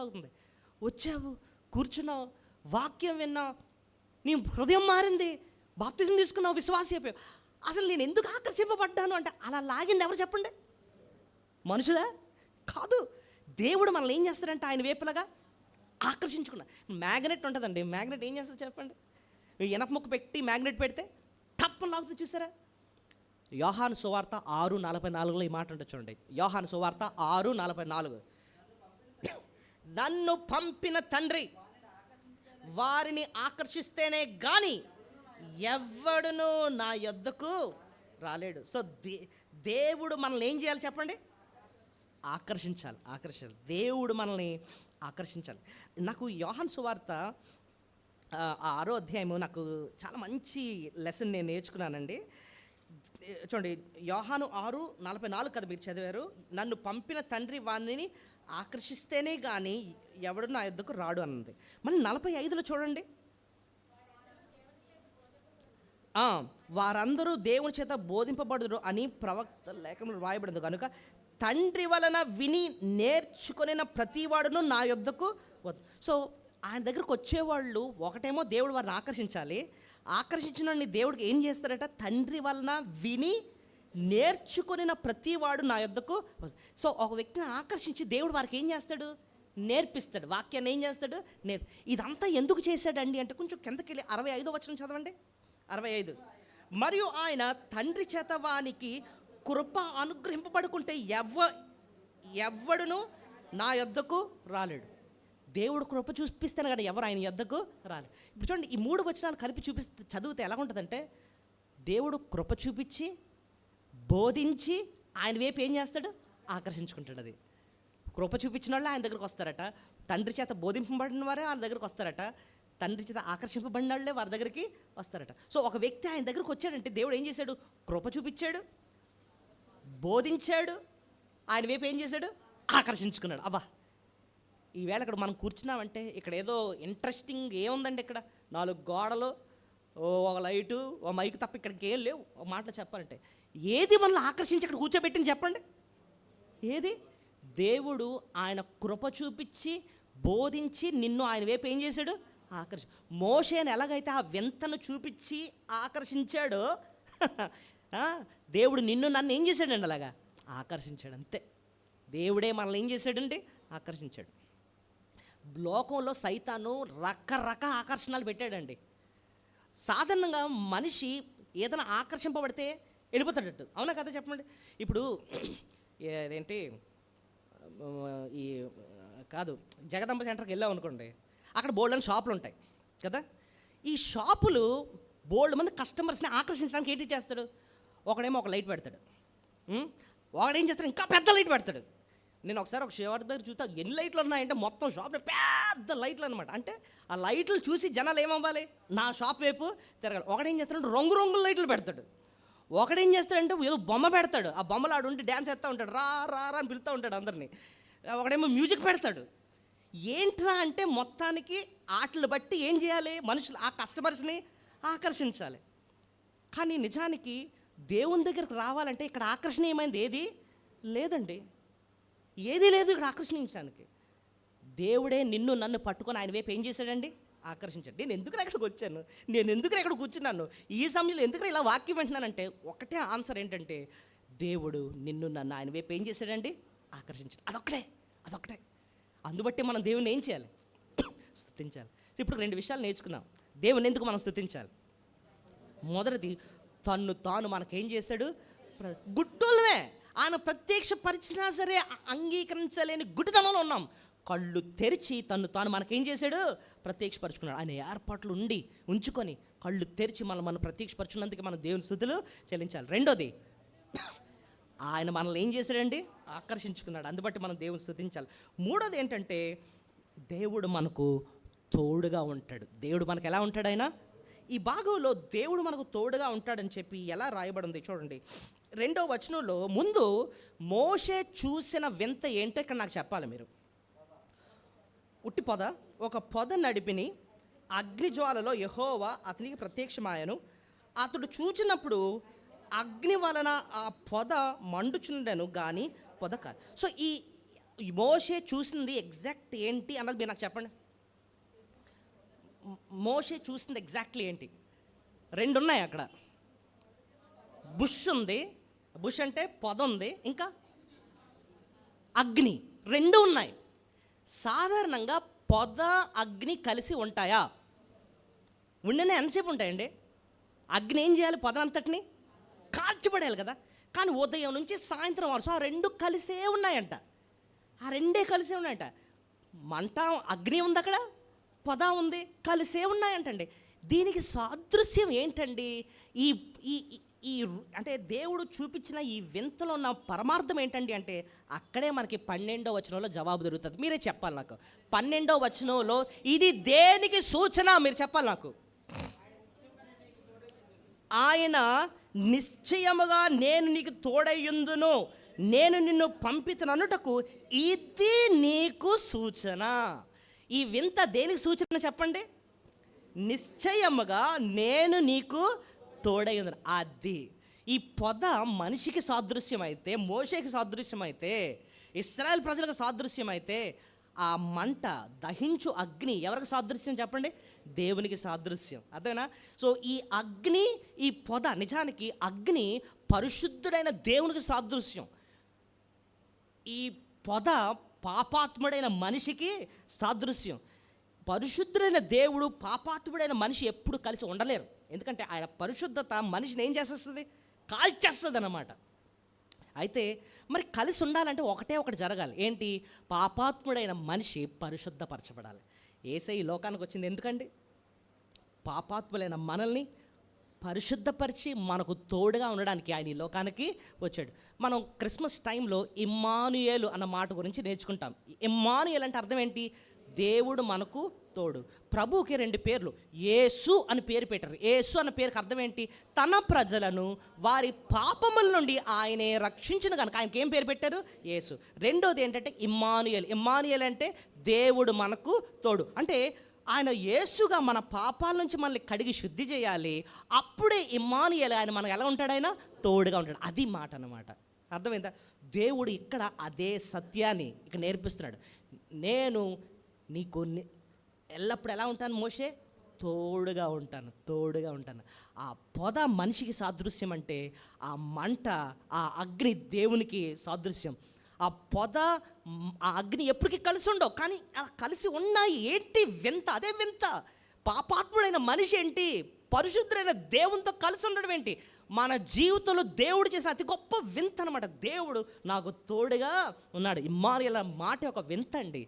అవుతుంది. వచ్చావు, కూర్చున్నావు, వాక్యం విన్నావు, నీ హృదయం మారింది, బాప్తిజం తీసుకున్నావు, విశ్వాసి అయిపోయావు. అసలు నేను ఎందుకు ఆకర్షింపబడ్డాను అంటే అలా లాగింది ఎవరు చెప్పండి? మనుషులా? కాదు. దేవుడు మనల్ని ఏం చేస్తాడంటే ఆయన వైపులాగా ఆకర్షించుకున్నా. మ్యాగ్నెట్ ఉంటుందండి. మ్యాగ్నెట్ ఏం చేస్తుంది చెప్పండి? ఇనప ముక్క పెట్టి మ్యాగ్నెట్ పెడితే టప్పని లాగుతుంది, చూసారా? యోహాను సువార్త 6:44 ఈ మాట ఉంటుంది చూడండి. యోహాను సువార్త 6:44. నన్ను పంపిన తండ్రి వారిని ఆకర్షిస్తేనే కానీ ఎవ్వడును నా యొద్దకు రాలేడు. సో దేవుడు మనల్ని ఏం చేయాలి చెప్పండి? ఆకర్షించాలి. దేవుడు మనల్ని ఆకర్షించాలి. నాకు యోహాను సువార్త 6వ అధ్యాయము నాకు చాలా మంచి లెసన్ నేను నేర్చుకున్నానండి. చూడండి, యోహాను 6:44 కదా మీరు చదివారు. నన్ను పంపిన తండ్రి వాణ్ణి ఆకర్షిస్తేనే కానీ ఎవడు నా యొద్దకు రాడు అన్నది. మళ్ళీ 45లో చూడండి, వారందరూ దేవుని చేత బోధింపబడుదురు అని ప్రవక్త లేఖనంలో రాయబడింది కనుక తండ్రి వలన విని నేర్చుకొనిన ప్రతివాడును నా యొద్దకు వద్దు. సో ఆయన దగ్గరకు వచ్చేవాళ్ళు ఒకటేమో దేవుడు వారిని ఆకర్షించాలి. ఆకర్షించిన దేవుడికి ఏం చేస్తారట? తండ్రి వలన విని నేర్చుకొనిన ప్రతివాడు నా యొద్దకు వద్దు. సో ఒక వ్యక్తిని ఆకర్షించి దేవుడు వారికి ఏం చేస్తాడు? నేర్పిస్తాడు. వాక్యాన్ని ఏం చేస్తాడు? ఇదంతా ఎందుకు చేశాడండి అంటే కొంచెం కిందకి వెళ్ళి 65వ వచనం చదవండి. 65. మరియు ఆయన తండ్రి చేత వానికి కృప అనుగ్రహింపబడుకుంటే ఎవ్వడును నా యొద్దకు రాలేడు. దేవుడు కృప చూపిస్తాను కానీ ఎవరు ఆయన యొద్దకు రాలేడు. ఇప్పుడు చూడండి, ఈ 3 వచనాలు కలిపి చదివితే ఎలా ఉంటుందంటే, దేవుడు కృప చూపించి బోధించి ఆయన వైపు ఏం చేస్తాడు? ఆకర్షించుకుంటాడు. అది కృప చూపించిన వాళ్ళు ఆయన దగ్గరకు వస్తారట, తండ్రి చేత బోధింపబడిన వారే వాళ్ళ దగ్గరకు వస్తారట, తండ్రి చేత ఆకర్షింపబడిన వాళ్ళే వారి దగ్గరికి వస్తారట. సో ఒక వ్యక్తి ఆయన దగ్గరకు వచ్చాడంటే దేవుడు ఏం చేశాడు? కృప చూపించాడు, బోధించాడు, ఆయన వైపు ఏం చేశాడు? ఆకర్షించుకున్నాడు. అబ్బా, ఈవేళ ఇక్కడ మనం కూర్చున్నామంటే ఇక్కడ ఏదో ఇంట్రెస్టింగ్ ఏముందండి? ఇక్కడ 4 గోడలు, ఒక లైటు, ఒక మైక్ తప్ప ఇక్కడికి ఏం లేవు. ఒక మాటలో చెప్పాలంటే ఏది మనల్ని ఆకర్షించి ఇక్కడ కూర్చోబెట్టింది చెప్పండి? ఏది? దేవుడు ఆయన కృప చూపించి బోధించి నిన్ను ఆయన వైపు ఏం చేశాడు? మోషేని ఎలాగైతే ఆ వింతను చూపించి ఆకర్షించాడో దేవుడు నిన్ను నన్ను ఏం చేశాడండి? అలాగా ఆకర్షించాడు. అంతే. దేవుడే మనల్ని ఏం చేశాడండి? ఆకర్షించాడు. లోకంలో సైతాను రకరకాల ఆకర్షణలు పెట్టాడండి. సాధారణంగా మనిషి ఏదైనా ఆకర్షింపబడితే వెళ్ళిపోతాడట్టు. అవునా కదా చెప్పండి? ఇప్పుడు అదేంటి, ఈ కాదు, జగదంబ సెంటర్కి వెళ్ళాం అనుకోండి, అక్కడ బోల్డ్ అని షాపులు ఉంటాయి కదా. ఈ షాపులు బోల్డ్ మంది కస్టమర్స్ని ఆకర్షించడానికి ఏంటి చేస్తాడు? ఒకడేమో ఒక లైట్ పెడతాడు, ఒకడేం చేస్తాడు? ఇంకా పెద్ద లైట్ పెడతాడు. నేను ఒకసారి ఒక షాప్ దగ్గర చూస్తా, ఎన్ని లైట్లు ఉన్నాయంటే మొత్తం షాప్ పెద్ద లైట్లు అనమాట. అంటే ఆ లైట్లు చూసి జనాలు ఏమవ్వాలి? నా షాప్ వైపు తిరగాలి. ఒకడేం చేస్తాడంటే రంగురంగుల లైట్లు పెడతాడు. ఒకడేం చేస్తాడంటే ఏదో బొమ్మ పెడతాడు, ఆ బొమ్మలు ఆడు ఉండి డ్యాన్స్ వేస్తూ ఉంటాడు, రా రా రా అని పిలుస్తూ ఉంటాడు అందరినీ. ఒకడేమో మ్యూజిక్ పెడతాడు. ఏంట్రా అంటే మొత్తానికి ఆటలు బట్టి ఏం చేయాలి? మనుషులు ఆ కస్టమర్స్ని ఆకర్షించాలి. కానీ నిజానికి దేవుని దగ్గరకు రావాలంటే ఇక్కడ ఆకర్షణ ఏమైంది? ఏది లేదండి, ఏదీ లేదు ఇక్కడ ఆకర్షించడానికి. దేవుడే నిన్ను నన్ను పట్టుకొని ఆయన వైపు ఏం చేశాడండి? ఆకర్షించాడు. నేను ఎందుకు ఎక్కడికి వచ్చాను? నేను ఎందుకు ఇక్కడ కూర్చున్నాను? ఈ సమయంలో ఎందుకు ఇలా వాక్యం వింటున్నానంటే ఒకటే ఆన్సర్ ఏంటంటే, దేవుడు నిన్ను నన్ను ఆయన వైపు ఏం చేశాడండి? ఆకర్షించాడు. అదొకటే. అందుబట్టి మనం దేవుని ఏం చేయాలి? స్తుతించాలి. ఇప్పుడు 2 విషయాలు నేర్చుకున్నాం. దేవుని ఎందుకు మనం స్తుతించాలి? మొదటిది, తన్ను తాను మనకేం చేశాడు? గుడ్డోళ్ళమే. ఆయన ప్రత్యక్షపరిచినా సరే అంగీకరించలేని గుడ్డితనంలో ఉన్నాం. కళ్ళు తెరిచి తన్ను తాను మనకేం చేశాడు? ప్రత్యక్షపరుచుకున్నాడు. ఆయన ఏర్పాట్లు ఉంచుకొని కళ్ళు తెరిచి మనం ప్రత్యక్షపరచున్నందుకు మనం దేవుని స్తుతులు చెల్లించాలి. రెండోది, ఆయన మనల్ని ఏం చేశాడండి? ఆకర్షించుకున్నాడు. అందుబట్టి మనం దేవుని స్తుతించాలి. మూడోది ఏంటంటే, దేవుడు మనకు తోడుగా ఉంటాడు. దేవుడు మనకు ఎలా ఉంటాడు? ఆయన ఈ భాగంలో దేవుడు మనకు తోడుగా ఉంటాడని చెప్పి ఎలా రాయబడింది చూడండి. 2వ వచనంలో ముందు మోషే చూసిన వింత ఏంటో ఇక్కడ నాకు చెప్పాలి మీరు. ఉట్టి పొద, ఒక పొద నడిపిని అగ్నిజ్వాలలో యెహోవా అతనికి ప్రత్యక్షమాయను. అతడు చూచినప్పుడు అగ్ని వలన ఆ పొద మండుచుండెను కానీ పొద కాదు. సో ఈ మోషే చూసింది ఎగ్జాక్ట్ ఏంటి అన్నది మీరు నాకు చెప్పండి. మోషే చూసింది ఎగ్జాక్ట్లీ ఏంటి? 2 ఉన్నాయి అక్కడ. బుష్ ఉంది, బుష్ అంటే పొద ఉంది, ఇంకా అగ్ని, 2 ఉన్నాయి. సాధారణంగా పొద అగ్ని కలిసి ఉంటాయా? ఉండినే ఎంతసేపు ఉంటాయండి? అగ్ని ఏం చేయాలి? పొదనంతటిని కాల్చిపడేయాలి కదా. కానీ ఉదయం నుంచి సాయంత్రం వరకు ఆ 2 కలిసే ఉన్నాయంట. ఆ 2 కలిసే ఉన్నాయంట. మంట, అగ్ని ఉంది అక్కడ, పొద ఉంది, కలిసే ఉన్నాయంటండి. దీనికి సాదృశ్యం ఏంటండి? ఈ ఈ ఈ అంటే దేవుడు చూపించిన ఈ వింతలో ఉన్న పరమార్థం ఏంటండి అంటే అక్కడే మనకి 12వ వచనంలో జవాబు దొరుకుతుంది. మీరే చెప్పాలి నాకు. 12వ వచనంలో ఇది దేనికి సూచన? మీరు చెప్పాలి నాకు. ఆయన నిశ్చయముగా నేను నీకు తోడయ్యుందును, నేను నిన్ను పంపితననుటకు ఇది నీకు సూచన. ఈ వింత దేనికి సూచన చెప్పండి? నిశ్చయముగా నేను నీకు తోడయ్యుందును. అది ఈ పొద మనిషికి సాదృశ్యం అయితే, మోషేకి సాదృశ్యం అయితే, ఇశ్రాయేల్ ప్రజలకు సాదృశ్యం అయితే, ఆ మంట దహించు అగ్ని ఎవరికి సాదృశ్యం చెప్పండి? దేవునికి సాదృశ్యం. అదేనా? సో ఈ అగ్ని, ఈ పొద, నిజానికి అగ్ని పరిశుద్ధుడైన దేవునికి సాదృశ్యం. ఈ పొద పాపాత్ముడైన మనిషికి సాదృశ్యం. పరిశుద్ధుడైన దేవుడు, పాపాత్ముడైన మనిషి ఎప్పుడు కలిసి ఉండలేరు. ఎందుకంటే ఆయన పరిశుద్ధత మనిషిని ఏం చేసేస్తుంది? కాల్చేస్తుంది అన్నమాట. అయితే మరి కలిసి ఉండాలంటే ఒకటే ఒకటి జరగాలి. ఏంటి? పాపాత్ముడైన మనిషి పరిశుద్ధపరచబడాలి. యేసయ్య ఈ లోకానికి వచ్చింది ఎందుకండి? పాపాత్ములైన మనల్ని పరిశుద్ధపరిచి మనకు తోడుగా ఉండడానికి ఆయన ఈ లోకానికి వచ్చాడు. మనం క్రిస్మస్ టైంలో ఇమ్మానుయేలు అన్న మాట గురించి నేర్చుకుంటాం. ఇమ్మానుయేలు అంటే అర్థం ఏంటి? దేవుడు మనకు తోడు. ప్రభువుకి 2 పేర్లు. యేసు అని పేరు పెట్టారు. యేసు అన్న పేరుకి అర్థం ఏంటి? తన ప్రజలను వారి పాపముల నుండి ఆయనే రక్షించిన కనుక ఆయనకి ఏం పేరు పెట్టారు? యేసు. రెండోది ఏంటంటే ఇమ్మానుయేల్. ఇమ్మానుయేల్ అంటే దేవుడు మనకు తోడు. అంటే ఆయన యేసుగా మన పాపాల నుంచి మనల్ని కడిగి శుద్ధి చేయాలి. అప్పుడే ఇమ్మానుయేల్, ఆయన మనకు ఎలా ఉంటాడు? ఆయన తోడుగా ఉంటాడు. అది మాట అన్నమాట. అర్థమైందా? దేవుడు ఇక్కడ అదే సత్యాన్ని ఇక్కడ నేర్పిస్తున్నాడు. నేను నీకు ఎల్లప్పుడు ఎలా ఉంటాను మోషే? తోడుగా ఉంటాను, తోడుగా ఉంటాను. ఆ పొద మనిషికి సాదృశ్యం అంటే, ఆ మంట, ఆ అగ్ని దేవునికి సాదృశ్యం. ఆ పొద, ఆ అగ్ని ఎప్పటికీ కలిసి ఉండవు, కానీ కలిసి ఉన్నాయి. ఏంటి వింత? అదే వింత. పాపాత్ముడైన మనిషి ఏంటి పరిశుద్ధుడైన దేవునితో కలిసి ఉండడం ఏంటి? మన జీవితంలో దేవుడు చేసిన అతి గొప్ప వింత అనమాట. దేవుడు నాకు తోడుగా ఉన్నాడు. ఇమ్మానుయేల్ మాట ఒక వింత అండి.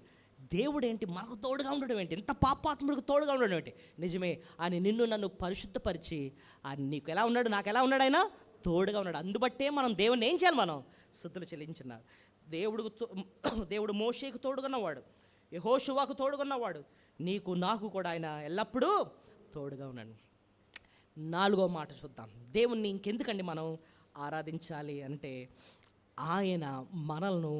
దేవుడు ఏంటి మనకు తోడుగా ఉండడం ఏంటి? ఎంత పాపాత్ముడికి తోడుగా ఉండడం ఏంటి? నిజమే, ఆయన నిన్ను నన్ను పరిశుద్ధపరిచి ఆయన నీకు ఎలా ఉన్నాడు, నాకు ఎలా ఉన్నాడు? ఆయన తోడుగా ఉన్నాడు. అందుబట్టే మనం దేవుని ఏం చేయాలి? మనం స్తుతులు చెల్లించున్నారు. దేవుడు మోషేకు తోడుగున్నవాడు, యెహోషువకు తోడుగున్నవాడు, నీకు నాకు కూడా ఆయన ఎల్లప్పుడూ తోడుగా ఉన్నాడు. 4వ మాట చూద్దాం. దేవుణ్ణి ఇంకెందుకండి మనం ఆరాధించాలి అంటే, ఆయన మనల్ని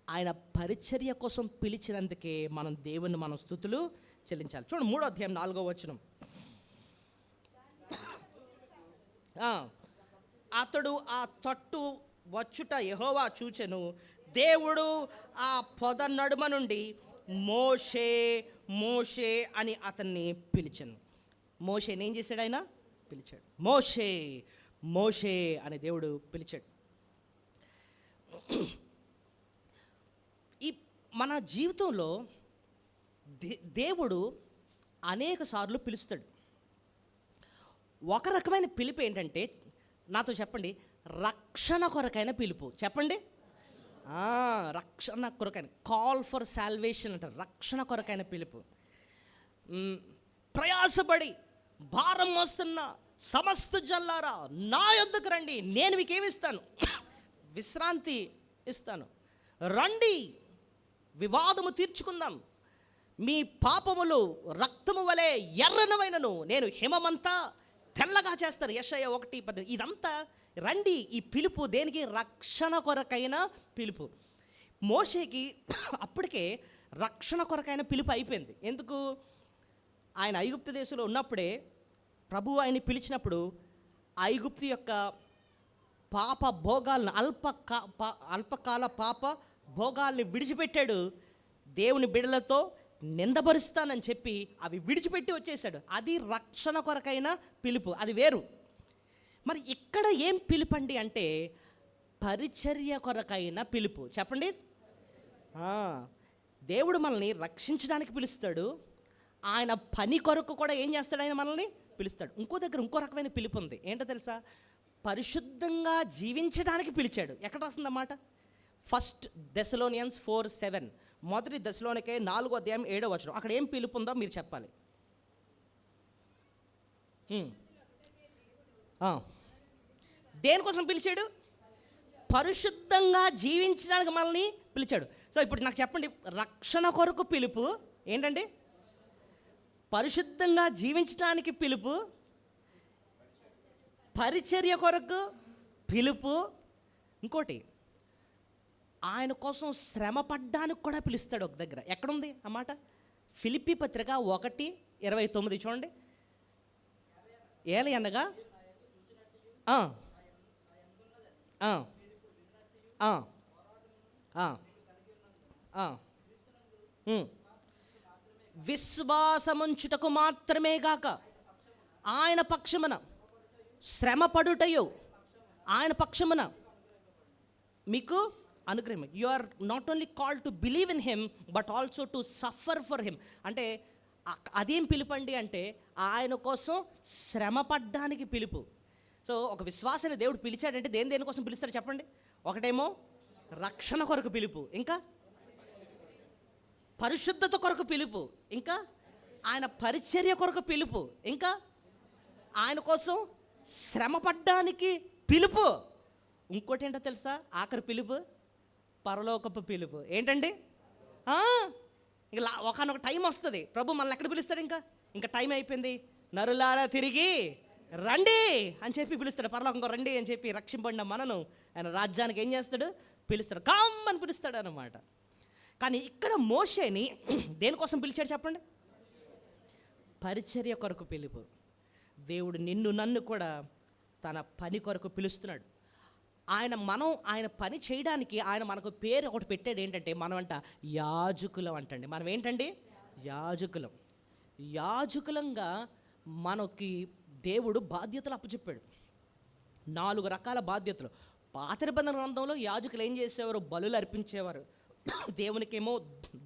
ఆయన పరిచర్య కోసం పిలిచినందుకే మనం దేవుని మనం స్తుతులు చెల్లించాలి. చూడండి 3వ అధ్యాయం 4వ వచనం. అతడు ఆ తట్టు వచ్చుట యెహోవా చూచెను. దేవుడు ఆ పొద నడుమ నుండి మోషే మోషే అని అతన్ని పిలిచెను. మోషేని ఏం చేశాడు? ఆయన పిలిచాడు. మోషే మోషే అని దేవుడు పిలిచాడు. ఈ మన జీవితంలో దేవుడు అనేక సార్లు పిలుస్తాడు. ఒక రకమైన పిలుపు ఏంటంటే, నాతో చెప్పండి, రక్షణ కొరకైన పిలుపు. చెప్పండి, రక్షణ కొరకైన, కాల్ ఫర్ సాల్వేషన్ అంటారు. రక్షణ కొరకైన పిలుపు. ప్రయాసపడి భారం మోస్తున్న సమస్త జనులారా నా యొద్దకు రండి, నేను మీకు ఏమిస్తాను? విశ్రాంతి ఇస్తాను. రండి, వివాదము తీర్చుకుందాం. మీ పాపములు రక్తము వలె ఎర్రనమైనను నేను హిమమంతా తెల్లగా చేస్తాను. యెషయా 1:10. ఇదంతా రండి. ఈ పిలుపు దేనికి? రక్షణ కొరకైన పిలుపు. మోషేకి అప్పటికే రక్షణ కొరకైన పిలుపు అయిపోయింది. ఎందుకు? ఆయన ఐగుప్తు దేశంలో ఉన్నప్పుడే ప్రభువు ఆయన్ని పిలిచినప్పుడు ఐగుప్తు యొక్క పాప భోగాలను, అల్పకాల పాప భోగాల్ని విడిచిపెట్టాడు. దేవుని బిడలతో నిందపరుస్తానని చెప్పి అవి విడిచిపెట్టి వచ్చేసాడు. అది రక్షణ కొరకైన పిలుపు, అది వేరు. మరి ఇక్కడ ఏం పిలుపండి అంటే, పరిచర్య కొరకైన పిలుపు. చెప్పండి, దేవుడు మనల్ని రక్షించడానికి పిలుస్తాడు. ఆయన పని కొరకు కూడా ఏం చేస్తాడు? ఆయన మనల్ని పిలుస్తాడు. ఇంకో దగ్గర ఇంకో రకమైన పిలుపు ఉంది. ఏంటో తెలుసా? పరిశుద్ధంగా జీవించడానికి పిలిచాడు. ఎక్కడ వస్తుందన్నమాట? 1 Thessalonians 4:7. 1 దెసలోనికే 4వ అధ్యాయం 7వ వచనం. అక్కడ ఏం పిలుపు ఉందో మీరు చెప్పాలి. దేనికోసం పిలిచాడు? పరిశుద్ధంగా జీవించడానికి మనల్ని పిలిచాడు. సో ఇప్పుడు నాకు చెప్పండి, రక్షణ కొరకు పిలుపు ఏంటండి? పరిశుద్ధంగా జీవించడానికి పిలుపు, పరిచర్య కొరకు పిలుపు. ఇంకోటి, ఆయన కోసం శ్రమ పడ్డానికి కూడా పిలుస్తాడు ఒక దగ్గర. ఎక్కడుంది ఆ మాట? ఫిలిప్పీ పత్రిక 1:29 చూడండి. ఏలయనగా విశ్వాసముంచుటకు మాత్రమే గాక ఆయన పక్షమున శ్రమ పడుటయో ఆయన పక్షమున మీకు అనుగ్రహం. You are not only called to believe in him but also to suffer for him. అంటే అదేం పిలుపండి అంటే ఆయన కోసం శ్రమ పడ్డానికి పిలుపు. సో ఒక విశ్వాసాన్ని దేవుడు పిలిచాడంటే దేనికోసం పిలుస్తాడు చెప్పండి? ఒకటేమో రక్షణ కొరకు పిలుపు, ఇంకా పరిశుద్ధత కొరకు పిలుపు, ఇంకా ఆయన పరిచర్య కొరకు పిలుపు, ఇంకా ఆయన కోసం శ్రమ పడ్డానికి పిలుపు. ఇంకోటి ఏంటో తెలుసా? ఆఖరి పిలుపు పరలోకపు పిలుపు. ఏంటండి? ఇంకా ఒకనొక టైం వస్తుంది, ప్రభు మనల్ని ఎక్కడ పిలుస్తాడు? ఇంకా టైం అయిపోయింది, నరులారా తిరిగి రండి అని చెప్పి పిలుస్తాడు. పరలోకంలో రండి అని చెప్పి రక్షింపడిన మనను ఆయన రాజ్యానికి ఏం చేస్తాడు? పిలుస్తాడు, కమ్ అని పిలుస్తాడు అన్నమాట. కానీ ఇక్కడ మోషేని దేనికోసం పిలిచాడు చెప్పండి? పరిచర్య కొరకు పిలుపు. దేవుడు నిన్ను నన్ను కూడా తన పని కొరకు పిలుస్తున్నాడు. ఆయన పని చేయడానికి ఆయన మనకు పేరు ఒకటి పెట్టాడు. ఏంటంటే మనమంట యాజకులం అంటండి. మనం ఏంటండి? యాజకులం. యాజకులంగా మనకి దేవుడు బాధ్యతలు అప్పచెప్పాడు. 4 రకాల బాధ్యతలు. పాత నిబంధన గ్రంథంలో యాజకులు ఏం చేసేవారు? బలులు అర్పించేవారు, దేవునికేమో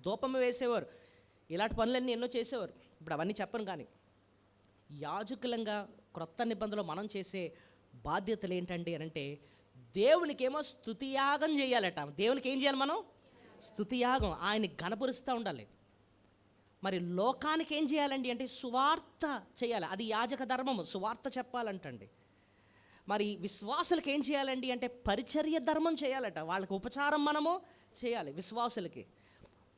ధూపం వేసేవారు, ఇలాంటి పనులన్నీ ఎన్నో చేసేవారు. ఇప్పుడు అవన్నీ చెప్పను. కానీ యాజకులంగా క్రొత్త నిబంధనలో మనం చేసే బాధ్యతలు ఏంటండి అని అంటే, దేవునికేమో స్తుతియాగం చేయాలట. దేవునికి ఏం చేయాలి మనం? స్తుతియాగం, ఆయన్ని గణపరుస్తూ ఉండాలి. మరి లోకానికి ఏం చేయాలండి అంటే సువార్త చేయాలి. అది యాజక ధర్మము, సువార్త చెప్పాలంటండి. మరి విశ్వాసులకి ఏం చేయాలండి అంటే పరిచర్య ధర్మం చేయాలట. వాళ్ళకి ఉపచారం మనము చేయాలి విశ్వాసులకి.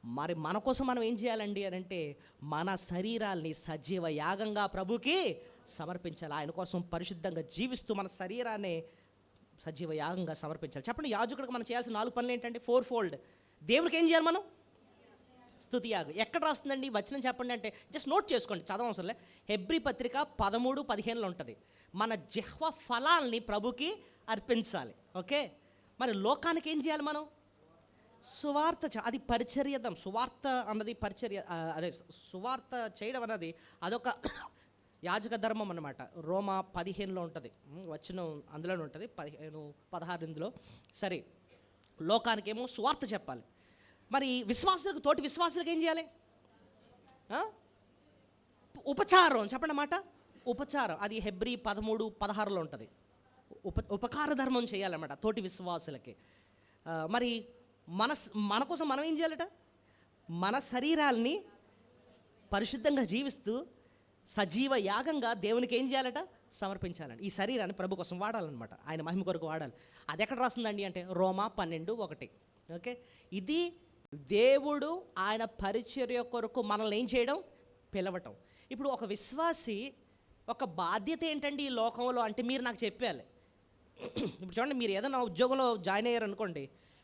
మరి మన కోసం మనం ఏం చేయాలండి అని అంటే మన శరీరాల్ని సజీవ యాగంగా ప్రభుకి సమర్పించాలి. ఆయన కోసం పరిశుద్ధంగా జీవిస్తూ మన శరీరాన్ని సజీవ యాగంగా సమర్పించాలి. చెప్పండి, యాజకుడికి మనం చేయాల్సిన 4 పనులు ఏంటంటే 4 దేవునికి ఏం చేయాలి మనం? స్తుతి యాగం. ఎక్కడ రాస్తుందండి వచనం చెప్పండి అంటే జస్ట్ నోట్ చేసుకోండి, చదవవసరం లే. హెబ్రీ పత్రిక 13:15 ఉంటుంది. మన జిహ్వ ఫలాల్ని ప్రభుకి అర్పించాలి. ఓకే. మరి లోకానికి ఏం చేయాలి మనం? సువార్త. అది పరిచర్యదం. సువార్త అన్నది పరిచర్య, అదే సువార్త చేయడం అన్నది అదొక యాజక ధర్మం అన్నమాట. రోమా 15లో ఉంటుంది, వచనం అందులోనే ఉంటుంది, 15-16 సరే. లోకానికేమో సువార్త చెప్పాలి. మరి విశ్వాసులకు, తోటి విశ్వాసులకు ఏం చేయాలి? ఉపచారం. చెప్పండి అన్నమాట, ఉపచారం. అది హెబ్రీ 13-16లో ఉంటుంది. ఉపకార ధర్మం చేయాలన్నమాట తోటి విశ్వాసులకి. మరి మన కోసం మనం ఏం చేయాలట? మన శరీరాల్ని పరిశుద్ధంగా జీవిస్తూ సజీవ యాగంగా దేవునికి ఏం చేయాలట? సమర్పించాలండి. ఈ శరీరాన్ని ప్రభు కోసం వాడాలన్నమాట, ఆయన మహిమ కొరకు వాడాలి. అది ఎక్కడ రాస్తుందండి అంటే రోమా 12:1. ఓకే. ఇది దేవుడు ఆయన పరిచర్య కొరకు మనల్ని ఏం చేయడం? పిలవటం. ఇప్పుడు ఒక విశ్వాసి ఒక బాధ్యత ఏంటండి ఈ లోకంలో అంటే మీరు నాకు చెప్పాలి. ఇప్పుడు చూడండి, మీరు ఏదైనా ఉద్యోగంలో జాయిన్ అయ్యారు అనుకోండి,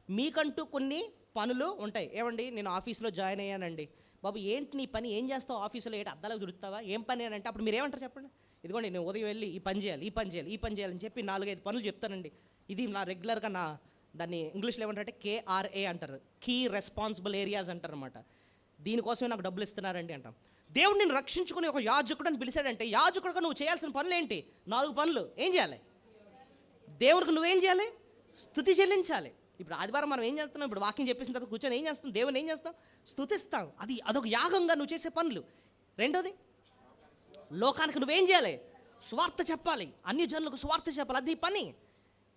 మీకంటూ కొన్ని పనులు ఉంటాయి. ఏమండి, నేను ఆఫీస్లో జాయిన్ అయ్యానండి. బాబు ఏంటి నీ పని? ఏం చేస్తావు ఆఫీసులో? ఏంటి అద్దాలకు దుడుతావా? ఏం పని అని అంటే అప్పుడు మీరు ఏమంటారు చెప్పండి? ఇదిగోండి నేను ఉదయం వెళ్ళి ఈ పని చేయాలి, ఈ పని చేయాలి, ఈ పని చేయాలని చెప్పి 4-5 పనులు చెప్తానండి. ఇది నా రెగ్యులర్గా దాన్ని ఇంగ్లీష్లో ఏమంటారంటే KRA అంటారు, కీ రెస్పాన్సిబుల్ ఏరియాస్ అంటారు అనమాట. దీనికోసమే నాకు డబ్బులు ఇస్తున్నారండి అంటాం. దేవుడు నేను రక్షించుకుని ఒక యాజకుడు అని పిలిచాడంటే యాజకుడుగా నువ్వు చేయాల్సిన పనులు ఏంటి? 4 పనులు. ఏం చేయాలి? దేవుడికి నువ్వేం చేయాలి? స్తుతి చెల్లించాలి. ఇప్పుడు ఆదివారం మనం ఏం చేస్తున్నాం? ఇప్పుడు వాక్యం చెప్పేసిన తర్వాత కూర్చొని ఏం చేస్తాం? దేవుని ఏం చేస్తాం? స్తుతిస్తాం. అదొక యాగంగా నువ్వు చేసే పనులు. రెండోది, లోకానికి నువ్వేం చేయాలి? సువార్త చెప్పాలి, అన్ని జనులకు సువార్త చెప్పాలి, అది పని.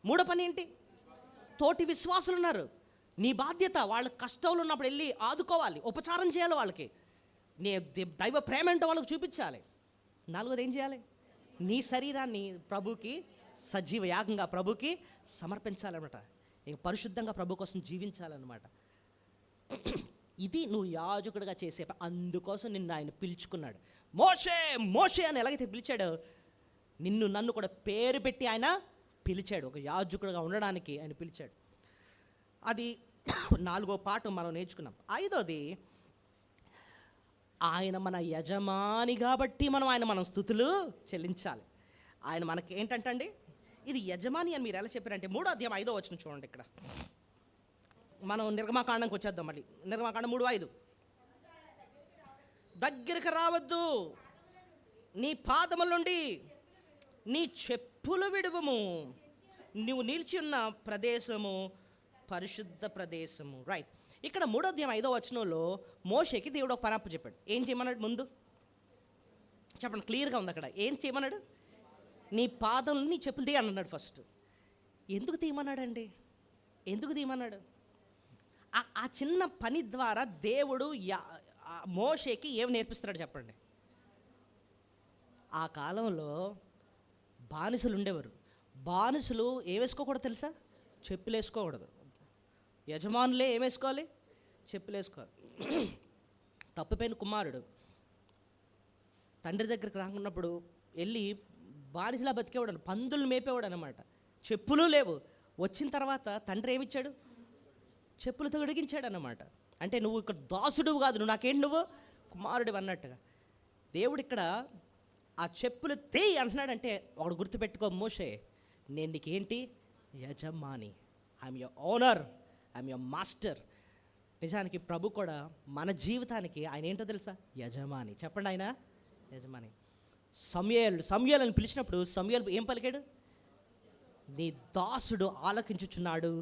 మూడో పని ఏంటి? తోటి విశ్వాసులు ఉన్నారు, నీ బాధ్యత వాళ్ళ కష్టంలో ఉన్నప్పుడు వెళ్ళి ఆదుకోవాలి, ఉపచారం చేయాలి, వాళ్ళకి నీ దైవ ప్రేమ ఏంటో వాళ్ళకి చూపించాలి. నాలుగోది ఏం చేయాలి? నీ శరీరాన్ని ప్రభుకి సజీవ యాగంగా ప్రభుకి సమర్పించాలన్నమాట. ఇక పరిశుద్ధంగా ప్రభు కోసం జీవించాలన్నమాట. ఇది నువ్వు యాజకుడిగా చేసే. అందుకోసం నిన్ను ఆయన పిలుచుకున్నాడు. మోషే మోషే అని ఎలాగైతే పిలిచాడో నిన్ను నన్ను కూడా పేరు పెట్టి ఆయన పిలిచాడు, ఒక యాజకుడుగా ఉండడానికి ఆయన పిలిచాడు. అది 4వ పాఠం మనం నేర్చుకున్నాం. 5వది, ఆయన మన యజమాని కాబట్టి మనం స్తుతులు చెల్లించాలి. ఆయన మనకి ఏంటంటే ఇది యజమాని అని మీరు ఎలా చెప్పారంటే 3వ అధ్యాయం 5వ వచనం చూడండి. ఇక్కడ మనం నిర్గమాకాండంకి వచ్చేద్దాం. మళ్ళీ నిర్గమాకాండం 3:5, దగ్గరికి రావద్దు, నీ పాదముల నుండి నీ చెప్పులు విడువము, నువ్వు నిలిచి ఉన్న ప్రదేశము పరిశుద్ధ ప్రదేశము. రైట్. ఇక్కడ 3వ అధ్యాయం 5వ వచనంలో మోషేకి దేవుడు ఒక పని అప్పచెప్పాడు. ఏం చేయమన్నాడు? ముందు చెప్పండి, క్లియర్గా ఉంది అక్కడ. ఏం చేయమన్నాడు? నీ పాదములు నీ చెప్పులు తీయ అన్నాడు ఫస్ట్. ఎందుకు తీయమన్నాడండి? ఎందుకు తీయమన్నాడు? ఆ చిన్న పని ద్వారా దేవుడు మోషేకి ఏం నేర్పిస్తున్నాడు చెప్పండి. ఆ కాలంలో బానిసలు ఉండేవారు. బానిసలు ఏం వేసుకోకూడదు తెలుసా? చెప్పులు వేసుకోకూడదు. యజమానులే ఏం వేసుకోవాలి? చెప్పులు వేసుకోవాలి. తప్పిపోయిన కుమారుడు తండ్రి దగ్గరికి రాకున్నప్పుడు వెళ్ళి బానిసలా బతికేవాడు, పందులు మేపేవాడు అనమాట. చెప్పులు లేవు. వచ్చిన తర్వాత తండ్రి ఏమిచ్చాడు? చెప్పులతో అడిగించాడు అన్నమాట. అంటే నువ్వు ఇక్కడ దాసుడువు కాదు, నువ్వు నాకేంటి, నువ్వు కుమారుడు అన్నట్టుగా. దేవుడు ఇక్కడ ఆ చెప్పులు తేయి అంటున్నాడంటే ఒకడు గుర్తుపెట్టుకో మోషే, నేను నీకేంటి? యజమాని. I'm your owner, I'm your master. నిజానికి ప్రభు కూడా మన జీవితానికి ఆయన ఏంటో తెలుసా? యజమాని. చెప్పండి, ఆయన యజమాని. సమూయేలు అని పిలిచినప్పుడు సమూయేలు ఏం పలికాడు? నీ దాసుడు ఆలకించుచున్నాడు,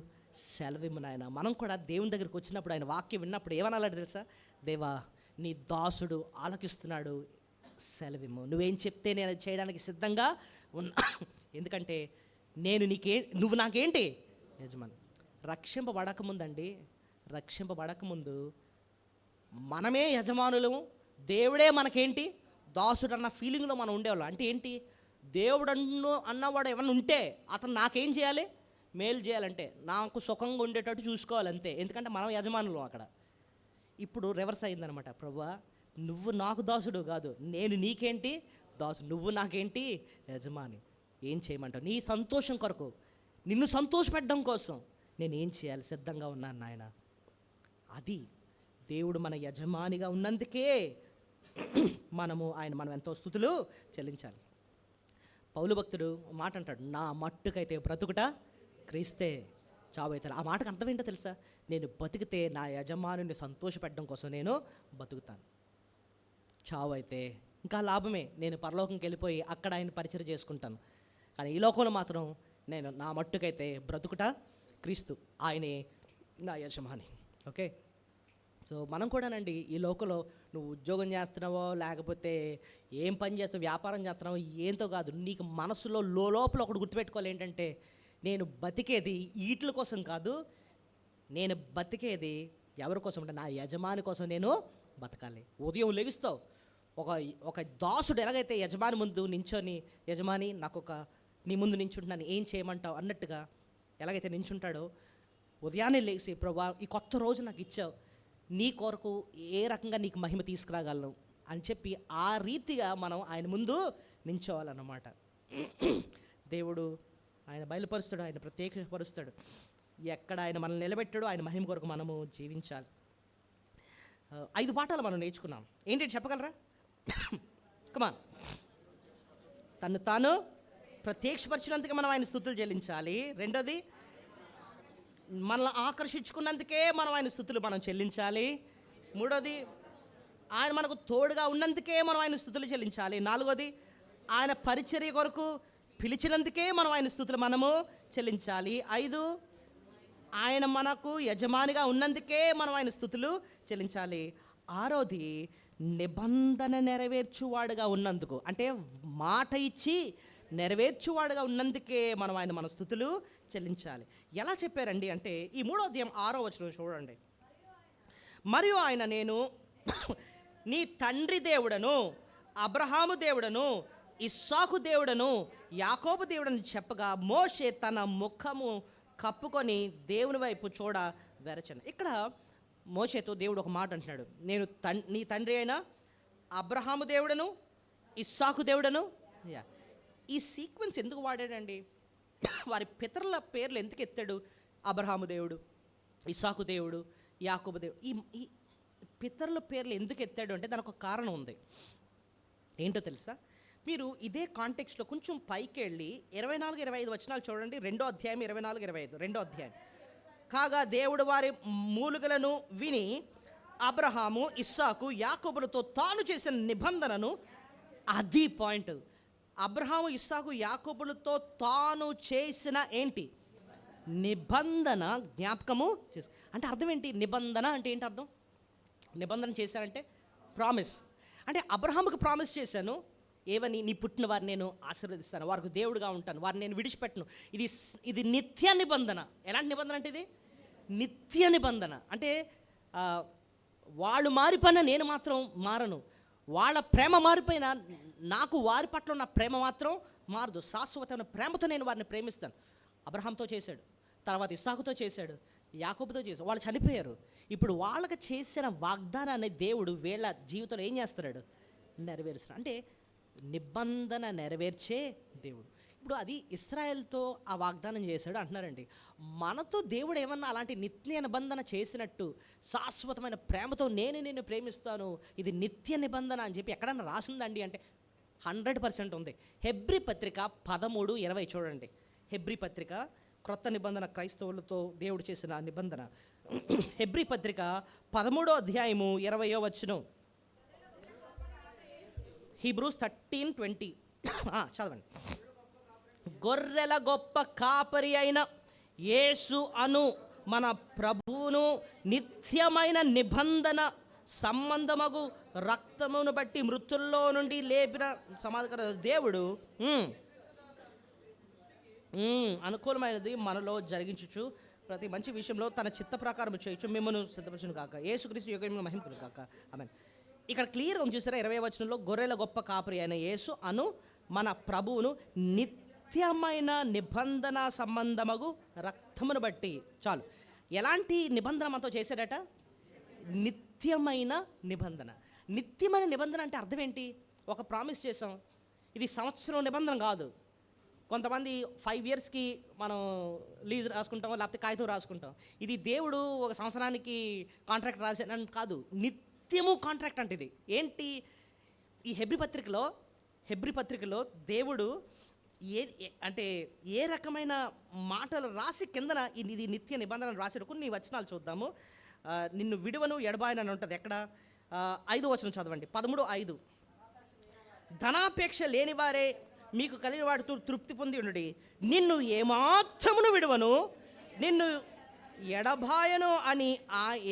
సెలవిమ్ము నాయన. మనం కూడా దేవుని దగ్గరికి వచ్చినప్పుడు ఆయన వాక్యం విన్నప్పుడు ఏమనాలంటే తెలుసా? దేవా, నీ దాసుడు ఆలకిస్తున్నాడు, సెలవిమ్ము. నువ్వేం చెప్తే నేను చేయడానికి సిద్ధంగా ఉన్నా. ఎందుకంటే నువ్వు నాకేంటి? యజమాని. రక్షింపబడకముందు మనమే యజమానులము, దేవుడే మనకేంటి? దాసుడు అన్న ఫీలింగ్లో మనం ఉండేవాళ్ళం. అంటే ఏంటి? దేవుడు అన్నవాడు ఏమన్నా ఉంటే అతను నాకేం చేయాలి? మేలు చేయాలంటే నాకు సుఖంగా ఉండేటట్టు చూసుకోవాలి అంతే. ఎందుకంటే మనం యజమానులు అక్కడ. ఇప్పుడు రివర్స్ అయిందనమాట. ప్రభువా, నువ్వు నాకు దాసుడు కాదు, నేను నీకేంటి? దాసుడు. నువ్వు నాకేంటి? యజమాని. ఏం చేయమంటావు? నీ సంతోషం కొరకు, నిన్ను సంతోషపెట్టడం కోసం నేను ఏం చేయాలి? సిద్ధంగా ఉన్నాను నాయన. అది దేవుడు మన యజమానిగా ఉన్నందుకే మనం ఎంతో స్తుతులు చెల్లించాలి. పౌలు భక్తుడు మాట అంటాడు, నా మట్టుకైతే బ్రతుకుట క్రీస్తే, చావు అయితే. ఆ మాటకు అర్థం ఏంటో తెలుసా? నేను బతికితే నా యజమానుని సంతోషపెట్టడం కోసం నేను బతుకుతాను. చావు అయితే ఇంకా లాభమే, నేను పరలోకంకి వెళ్ళిపోయి అక్కడ ఆయన పరిచయం చేసుకుంటాను. కానీ ఈ లోకంలో మాత్రం నేను నా మట్టుకైతే బ్రతుకుట క్రీస్తు, ఆయనే నా యజమాని. ఓకే. సో మనం కూడానండి ఈ లోకంలో నువ్వు ఉద్యోగం చేస్తున్నావో లేకపోతే ఏం పని చేస్తావు, వ్యాపారం చేస్తున్నావో ఏంతో కాదు, నీకు మనసులో లోపల ఒకటి గుర్తుపెట్టుకోవాలి. ఏంటంటే నేను బతికేది వీటిల కోసం కాదు, నేను బతికేది ఎవరి కోసం అంటే నా యజమాని కోసం నేను బతకాలి. ఉదయం లెగుస్తావు, ఒక దాసుడు ఎలాగైతే యజమాని ముందు నించొని, యజమాని నీ ముందు నించుంటున్నాను, ఏం చేయమంటావు అన్నట్టుగా ఎలాగైతే నించుంటాడో, ఉదయాన్నే లేచి ప్రభువా ఈ కొత్త రోజు నాకు ఇచ్చావు, నీ కొరకు ఏ రకంగా నీకు మహిమ తీసుకురాగలను అని చెప్పి ఆ రీతిగా మనం ఆయన ముందు నించోవాలన్నమాట. దేవుడు ఆయన బయలుపరుస్తాడు, ఆయన ప్రత్యేకపరుస్తాడు. ఎక్కడ ఆయన మనల్ని నిలబెట్టాడో ఆయన మహిమ కొరకు మనము జీవించాలి. 5 పాఠాలు మనం నేర్చుకున్నాం. ఏంటి చెప్పగలరా? కమాన్. తను తాను ప్రత్యక్షపరిచినందుకే మనం ఆయన స్తుతులు చెల్లించాలి. రెండోది, మనల్ని ఆకర్షించుకున్నందుకే మనం ఆయన స్తుతులు చెల్లించాలి. మూడోది, ఆయన మనకు తోడుగా ఉన్నందుకే మనం ఆయన స్తుతులు చెల్లించాలి. నాలుగోది, ఆయన పరిచర్య కొరకు పిలిచినందుకే మనం ఆయన స్తుతులు చెల్లించాలి. 5, ఆయన మనకు యజమానిగా ఉన్నందుకే మనం ఆయన స్తుతులు చెల్లించాలి. 6వది, నిబంధన నెరవేర్చువాడుగా ఉన్నందుకు, అంటే మాట ఇచ్చి నెరవేర్చువాడుగా ఉన్నందుకే మనం మన స్తుతులు చెల్లించాలి. ఎలా చెప్పారండి అంటే ఈ 3వ అధ్యాయం 6వ వచనం చూడండి. మరియు ఆయన, నేను నీ తండ్రి దేవుడను, అబ్రహాము దేవుడను, ఇస్సాకు దేవుడను, యాకోబు దేవుడని చెప్పగా మోషే తన ముఖము కప్పుకొని దేవుని వైపు చూడ వెరచను. ఇక్కడ మోషేతో దేవుడు ఒక మాట అంటున్నాడు, నేను నీ తండ్రి అయిన అబ్రహాము దేవుడను, ఇస్సాకు దేవుడను. ఈ సీక్వెన్స్ ఎందుకు వాడాడండి? వారి పితరుల పేర్లు ఎందుకు ఎత్తాడు? అబ్రహాము దేవుడు, ఇస్సాకు దేవుడు, యాకోబు దేవుడు. ఈ పితరుల పేర్లు ఎందుకు ఎత్తాడు అంటే దానికి ఒక కారణం ఉంది. ఏంటో తెలుసా? మీరు ఇదే కాంటెక్స్ట్లో కొంచెం పైకి వెళ్ళి 24-25 వచనాలు చూడండి. 2వ అధ్యాయం 24-25. 2వ అధ్యాయం. కాగా దేవుడు వారి మూలుగలను విని అబ్రహాము, ఇస్సాకు, యాకోబులతో తాను చేసిన నిబంధనను, అది పాయింట్, అబ్రహాము, ఇస్సాకు, యాకోబులతో తాను చేసిన ఏంటి? నిబంధన జ్ఞాపకము చేసి. అంటే అర్థం ఏంటి? నిబంధన అంటే ఏంటి అర్థం? నిబంధన చేశారంటే ప్రామిస్. అంటే అబ్రహాముకు ప్రామిస్ చేశాను, ఏవని? నీ పుట్టిన వారిని నేను ఆశీర్వదిస్తాను, వారికి దేవుడుగా ఉంటాను, వారిని నేను విడిచిపెట్టను. ఇది నిత్య నిబంధన. ఎలాంటి నిబంధన అంటే ఇది? నిత్య నిబంధన. అంటే వాళ్ళు మారిపోయినా నేను మాత్రం మారను, వాళ్ళ ప్రేమ మారిపోయినా నాకు వారి పట్ల ఉన్న ప్రేమ మాత్రం మారదు. శాశ్వతమైన ప్రేమతో నేను వారిని ప్రేమిస్తాను. అబ్రహాంతో చేశాడు, తర్వాత ఇస్సాకుతో చేశాడు, యాకోబుతో చేశాడు. వాళ్ళు చనిపోయారు. ఇప్పుడు వాళ్ళకి చేసిన వాగ్దానాన్ని దేవుడు వీళ్ళ జీవితంలో ఏం చేస్తున్నాడు? నెరవేరుస్తున్నాడు. అంటే నిబంధన నెరవేర్చే దేవుడు. ఇప్పుడు అది ఇశ్రాయేల్తో ఆ వాగ్దానం చేశాడు అంటున్నారండి. మనతో దేవుడు ఏమన్నా అలాంటి నిత్య నిబంధన చేసినట్టు శాశ్వతమైన ప్రేమతో నేను ప్రేమిస్తాను, ఇది నిత్య నిబంధన అని చెప్పి ఎక్కడన్నా రాసిందండి అంటే 100% ఉంది. హెబ్రీ పత్రిక 13:20 చూడండి. హెబ్రీ పత్రిక, క్రొత్త నిబంధన, క్రైస్తవులతో దేవుడు చేసిన నిబంధన. హెబ్రీ పత్రిక 13వ అధ్యాయము 20వ వచనం. హీబ్రూస్ 13:20 చదవండి. గొర్రెల గొప్ప కాపరి అయిన యేసు అను మన ప్రభువును నిత్యమైన నిబంధన సంబంధమగు రక్తమును బట్టి మృతుల్లో నుండి లేపిన సమాధాన దేవుడు అనుకూలమైనది మనలో జరిగించుచు ప్రతి మంచి విషయంలో తన చిత్త ప్రకారం చేయొచ్చు మిమ్మల్ని సిద్ధపరచును కాక, యేసుక్రీస్తు యోగంలో మహింపును కాక. ఆమేన్. ఇక్కడ క్లియర్గా చూసారా 20వ వచనంలో, గొర్రెల గొప్ప కాపరి అయిన యేసు అను మన ప్రభువును నిత్యమైన నిబంధన సంబంధమగు రక్తమును బట్టి. చాలు. ఎలాంటి నిబంధన మనతో చేశాడట? నిత్యమైన నిబంధన. నిత్యమైన నిబంధన అంటే అర్థం ఏంటి? ఒక ప్రామిస్ చేసాం, ఇది సంవత్సరం నిబంధన కాదు. కొంతమంది 5 ఇయర్స్కి మనం లీజ్ రాసుకుంటాం, లేకపోతే కాగితం రాసుకుంటాం. ఇది దేవుడు ఒక సంవత్సరానికి కాంట్రాక్ట్ రాసాడని కాదు, నిత్యము కాంట్రాక్ట్ అంటే ఇది ఏంటి? ఈ హెబ్రీ పత్రికలో దేవుడు అంటే ఏ రకమైన మాటలు రాసి కిందన ఇది నిత్య నిబంధనలు రాసాడు. కొన్ని వచనాలు చూద్దాము. నిన్ను విడువను ఎడబాయనని ఉంటుంది. ఎక్కడ? 5వ వచనం చదవండి. 13:5. ధనాపేక్ష లేని వారే మీకు కలిగిన వాటితో తృప్తి పొంది ఉండి, నిన్ను ఏమాత్రమును విడువను, నిన్ను ఎడబాయను అని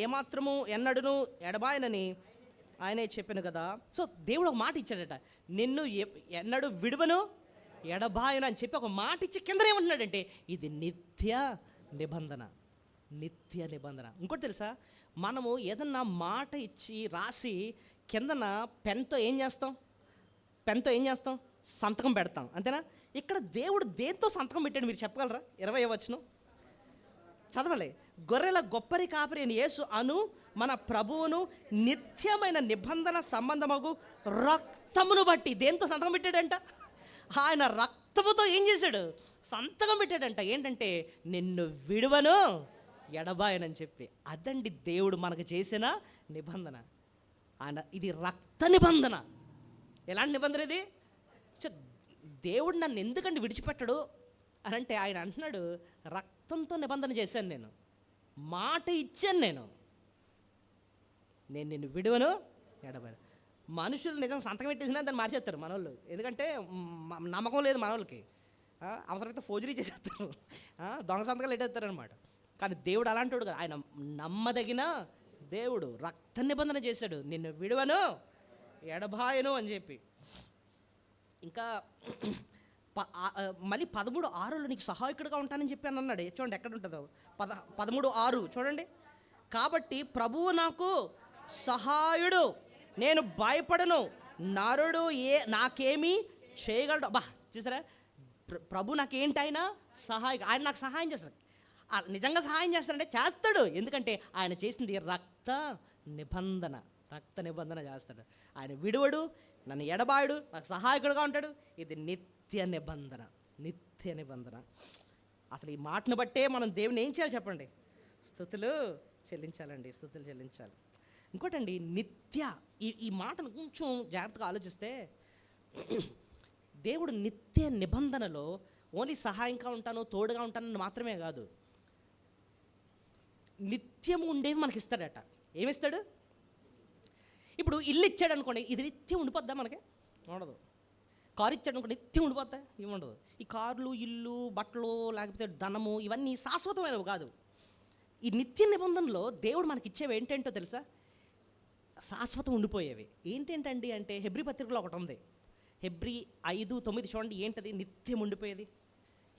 ఏమాత్రము ఎన్నడును ఎడబాయనని ఆయనే చెప్పాను కదా. సో దేవుడు ఒక మాట ఇచ్చాడట, నిన్ను ఎన్నడు విడువను ఎడబాయను అని చెప్పి ఒక మాట ఇచ్చి కింద ఏమంటున్నాడంటే ఇది నిత్య నిబంధన. నిత్య నిబంధన. ఇంకోటి తెలుసా, మనము ఏదన్నా మాట ఇచ్చి రాసి కిందన పెన్తో ఏం చేస్తాం? సంతకం పెడతాం, అంతేనా? ఇక్కడ దేవుడు దేంతో సంతకం పెట్టాడు మీరు చెప్పగలరా? 20వ వచనం చదవాలి. గొర్రెల గొప్పరి కాపరి అని యేసు అను మన ప్రభువును నిత్యమైన నిబంధన సంబంధమగు రక్తమును బట్టి. దేంతో సంతకం పెట్టాడంట? ఆయన రక్తముతో ఏం చేశాడు? సంతకం పెట్టాడంట. ఏంటంటే నిన్ను విడువను ఎడబాయనని చెప్పి. అదండి దేవుడు మనకు చేసిన నిబంధన. ఆయన ఇది రక్త నిబంధన. ఎలాంటి నిబంధన ఇది? దేవుడు నన్ను ఎందుకంటే విడిచిపెట్టడు అని అంటే ఆయన అంటున్నాడు, రక్తంతో నిబంధన చేశాను, నేను మాట ఇచ్చాను, నేను నిన్ను విడువను ఎడబాయను. మనుషులు నిజంగా సంతకం పెట్టేసినా దాన్ని మార్చేస్తారు మనోళ్ళు. ఎందుకంటే నమ్మకం లేదు మనోళ్ళకి. అవసరమైతే ఫోర్జరీ చేసేస్తారు, దొంగ సంతకాలు పెట్టేస్తారనమాట. కానీ దేవుడు అలాంటి వాడు కదా. ఆయన నమ్మదగిన దేవుడు. రక్త నిబంధన చేశాడు, నిన్ను విడువను ఎడబాయను అని చెప్పి. ఇంకా మళ్ళీ 13:6 నీకు సహాయకుడిగా ఉంటానని చెప్పి అని అన్నాడు. చూడండి ఎక్కడ ఉంటుందో. 13:6 చూడండి. కాబట్టి ప్రభువు నాకు సహాయుడు, నేను భయపడను, నరుడు నాకేమీ చేయగలడు. అబ్బా చూసారా, ప్రభు నాకేంటి? ఆయన సహాయకుడు. ఆయన నాకు సహాయం చేస్తాడు. నిజంగా సహాయం చేస్తాడంటే చేస్తాడు. ఎందుకంటే ఆయన చేసింది రక్త నిబంధన చేస్తాడు. ఆయన విడువడు, నన్ను ఎడబాయుడు, నాకు సహాయకుడుగా ఉంటాడు. ఇది నిత్య నిత్య నిబంధన. నిత్య నిబంధన. అసలు ఈ మాటను బట్టే మనం దేవుని ఏం చేయాలి చెప్పండి? స్తుతులు చెల్లించాలండి, స్తుతులు చెల్లించాలి. ఇంకోటండి, నిత్య, ఈ మాటను కొంచెం జాగ్రత్తగా ఆలోచిస్తే, దేవుడు నిత్య నిబంధనలో ఓన్లీ సహాయంగా ఉంటాను, తోడుగా ఉంటానని మాత్రమే కాదు, నిత్యము ఉండేవి మనకి ఇస్తాడట. ఏమిస్తాడు? ఇప్పుడు ఇల్లు ఇచ్చాడు అనుకోండి, ఇది నిత్యం ఉండిపోద్దా? మనకి ఉండదు. కారు ఇచ్చాడు అనుకోండి, నిత్యం ఉండిపోద్దా? ఏమి ఉండదు. ఈ కార్లు, ఇల్లు, బట్టలు, లేకపోతే ధనము, ఇవన్నీ శాశ్వతమైనవి కాదు. ఈ నిత్య నిబంధనలో దేవుడు మనకి ఇచ్చేవి ఏంటంటో తెలుసా? శాశ్వతం ఉండిపోయేవి. ఏంటండి అంటే, హెబ్రీ పత్రికలో ఒకటి ఉంది, హెబ్రీ 5:9 చూడండి. ఏంటది నిత్యం ఉండిపోయేది?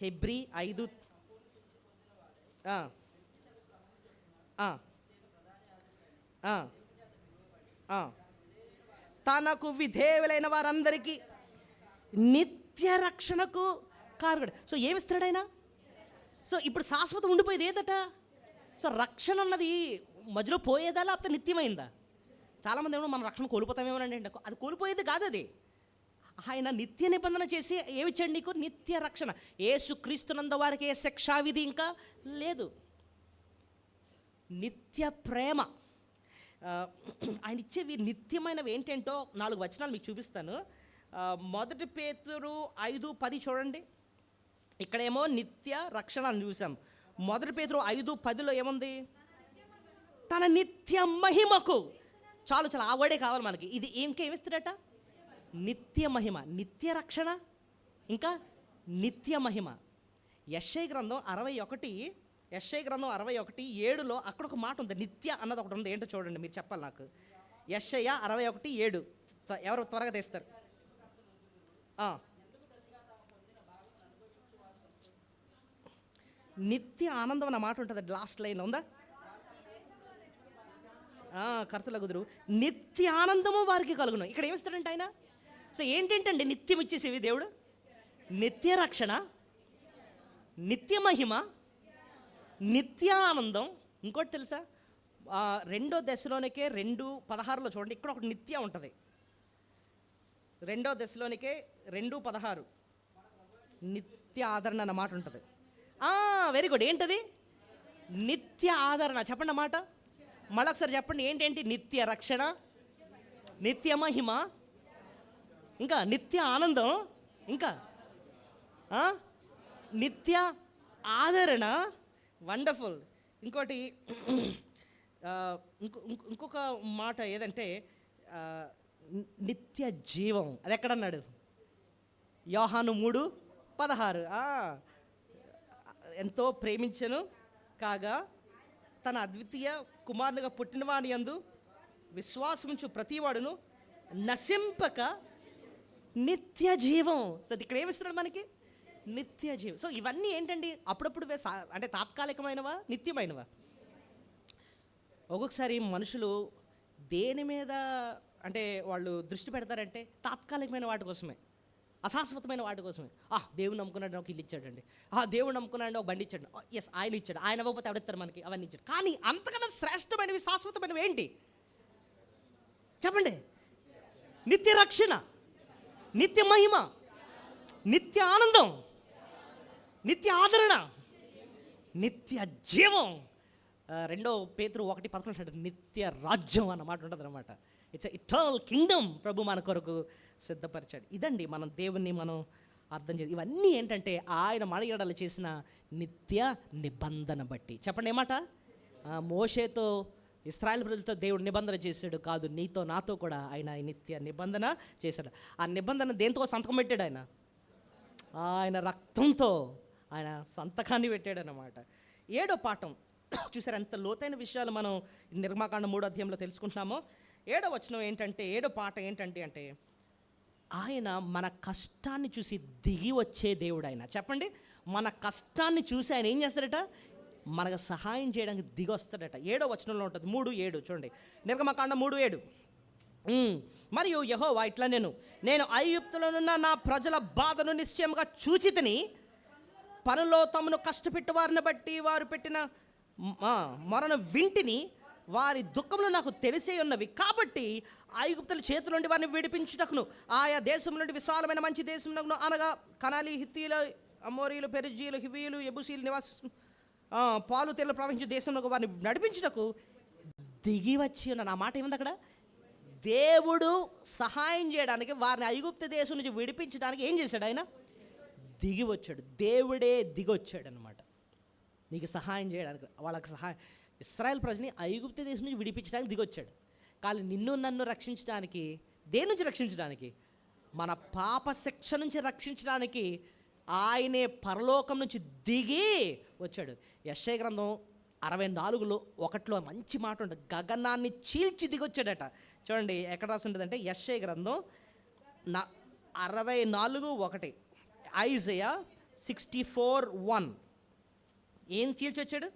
హెబ్రీ 5 తనకు విధేయులైన వారందరికీ నిత్య రక్షణకు కారకుడు. సో ఏమిస్తాడు ఆయన? సో ఇప్పుడు శాశ్వతం ఉండిపోయేది ఏదట? సో రక్షణ అన్నది మధ్యలో పోయేదా లేకపోతే నిత్యమైందా? చాలామంది ఏమో మనం రక్షణ కోల్పోతామేమోనండి అంటే, అది కోల్పోయేది కాదు. అది ఆయన నిత్య నిబంధన చేసి ఏమిచ్చాడు నీకు? నిత్య రక్షణ. యేసుక్రీస్తునందు వారికి ఏ శిక్షావిధి ఇంకా లేదు. నిత్య ప్రేమ. ఆయన ఇచ్చేవి నిత్యమైనవి ఏంటంటో 4 వచనాలు మీకు చూపిస్తాను. 1 పేతురు 5:10 చూడండి. ఇక్కడేమో నిత్య రక్షణ అని చూసాం. 1 పేతురు 5:10లో ఏముంది? తన నిత్య మహిమకు. చాలు చాలా, ఆ వర్డే కావాలి మనకి. ఇది ఇంకేమిస్తాడట? నిత్య మహిమ, నిత్య రక్షణ, ఇంకా నిత్య మహిమ. యెషయా గ్రంథం 61:7లో అక్కడ ఒక మాట ఉంది, నిత్య అన్నది ఒకటి ఉంది. ఏంటో చూడండి, మీరు చెప్పాలి నాకు. యెషయా 61:7 ఎవరు త్వరగా తెస్తారు? నిత్య ఆనందం అన్న మాట ఉంటుంది, లాస్ట్ లైన్లో ఉందా? కర్తల కుదురు నిత్య ఆనందము వారికి కలుగును. ఇక్కడ ఏమిస్తాడంటే ఆయన? సో ఏంటంటే నిత్యం ఇచ్చేసేవి దేవుడు? నిత్య రక్షణ, నిత్య మహిమ, నిత్య ఆనందం. ఇంకోటి తెలుసా? 2 దశలోనికే 2:16లో చూడండి, ఇక్కడ ఒకటి నిత్య ఉంటుంది. 2 దశలోనికే 2:16 నిత్య ఆదరణ అన్న మాట ఉంటుంది. Very good. ఏంటది? నిత్య ఆదరణ. చెప్పండి అన్నమాట మళ్ళొకసారి చెప్పండి. ఏంటేంటి? నిత్య రక్షణ, నిత్య మహిమ, ఇంకా నిత్య ఆనందం, ఇంకా నిత్య ఆదరణ. వండర్ఫుల్. ఇంకోటి, ఇంకొక మాట ఏదంటే నిత్య జీవం. అది ఎక్కడన్నాడు? యోహాను 3:16. ఎంతో ప్రేమించెను కాగా తన అద్వితీయ కుమారునిగా పుట్టినవాని యందు విశ్వాసముంచు ప్రతివాడును నశింపక నిత్య జీవం. సో ఇక్కడ ఏమిస్తున్నాడు మనకి? నిత్య జీవం. సో ఇవన్నీ ఏంటండి? అప్పుడప్పుడు అంటే తాత్కాలికమైనవా, నిత్యమైనవా? ఒక్కొక్కసారి మనుషులు దేని మీద అంటే వాళ్ళు దృష్టి పెడతారంటే తాత్కాలికమైన వాటి కోసమే, అశాశ్వతమైన వాటి కోసమే. దేవుడు నమ్ముకున్నాడు, ఒక ఇల్లు ఇచ్చాడండి. దేవుడు నమ్ముకున్నాడు, ఒక బండి ఇచ్చాడు. ఎస్, ఆయన ఇచ్చాడు. ఆయన ఇవ్వకపోతే ఎవరిస్తారు మనకి? అవన్నీ ఇచ్చాడు. కానీ అంతకన్నా శ్రేష్టమైనవి, శాశ్వతమైనవి ఏంటి చెప్పండి? నిత్య రక్షణ, నిత్య మహిమ, నిత్య ఆనందం, నిత్య ఆదరణ, నిత్య జీవం. 2 పేతురు 1:11 నిత్య రాజ్యం అన్నమాట ఉంటుంది అనమాట. ఇట్స్ ఇటర్నల్ కింగ్డమ్ ప్రభు మన కొరకు సిద్ధపరిచాడు. ఇదండి మనం దేవుణ్ణి మనం అర్థం చేసి, ఇవన్నీ ఏంటంటే ఆయన మన ఎడల చేసిన నిత్య నిబంధన బట్టి. చెప్పండి ఏమాట? మోషేతో ఇశ్రాయేలు ప్రజలతో దేవుడు నిబంధన చేశాడు కాదు, నీతో నాతో కూడా ఆయన నిత్య నిబంధన చేశాడు. ఆ నిబంధన దేంతో సంతకం పెట్టాడు? ఆయన రక్తంతో ఆయన సంతకాన్ని పెట్టాడు అన్నమాట. 7వ పాఠం చూసారు, ఎంత లోతైన విషయాలు మనం నిర్మాకాండం 3వ అధ్యాయంలో తెలుసుకుంటున్నామో. 7వ వచనం ఏంటంటే, 7వ పాఠం ఏంటంటే ఆయన మన కష్టాన్ని చూసి దిగి వచ్చే దేవుడు. ఆయన చెప్పండి, మన కష్టాన్ని చూసి ఆయన ఏం చేస్తాడట? మనకు సహాయం చేయడానికి దిగి వస్తాడట. 7వ వచనంలో ఉంటుంది, 3:7 చూడండి. నిర్గమకాండం 3:7. మరియు యెహోవా ఇట్లా నేను ఐగుప్తులోనున్న నా ప్రజల బాధను నిశ్చయంగా చూచితిని, పనులో తమను కష్టపెట్టు వారిని బట్టి వారు పెట్టిన మొరను వింటిని, వారి దుఃఖములు నాకు తెలిసే ఉన్నవి, కాబట్టి ఐగుప్తుల చేతుల నుండి వారిని విడిపించుటకును ఆయా దేశం నుండి విశాలమైన మంచి దేశమునకును, అనగా కనాలి, హిత్తీలు, అమోరీలు, పెరిజీలు, హివీలు, యెబూసీలు నివాస పాలు తేనెలు ప్రవహించే దేశంలో వారిని నడిపించుటకు దిగి వచ్చి ఉన్నాను. ఆ మాట ఏముంది అక్కడ? దేవుడు సహాయం చేయడానికి, వారిని ఐగుప్తు దేశం నుంచి విడిపించడానికి ఏం చేశాడు? ఆయన దిగి వచ్చాడు. దేవుడే దిగి వచ్చాడు అనమాట, నీకు సహాయం చేయడానికి. వాళ్ళకి సహాయం, ఇశ్రాయేల్ ప్రజని ఐగుప్తు దేశం నుంచి విడిపించడానికి దిగొచ్చాడు. కానీ నిన్ను నన్ను రక్షించడానికి, దేని నుంచి రక్షించడానికి? మన పాప శిక్ష నుంచి రక్షించడానికి ఆయనే పరలోకం నుంచి దిగి వచ్చాడు. యెషయా గ్రంథం 64:1 మంచి మాట ఉంటుంది, గగనాన్ని చీల్చి దిగొచ్చాడట. చూడండి ఎక్కడ రాసి ఉంటుందంటే, యెషయా గ్రంథం 64:1, ఐజయా 64:1. ఏం చీల్చి వచ్చాడు?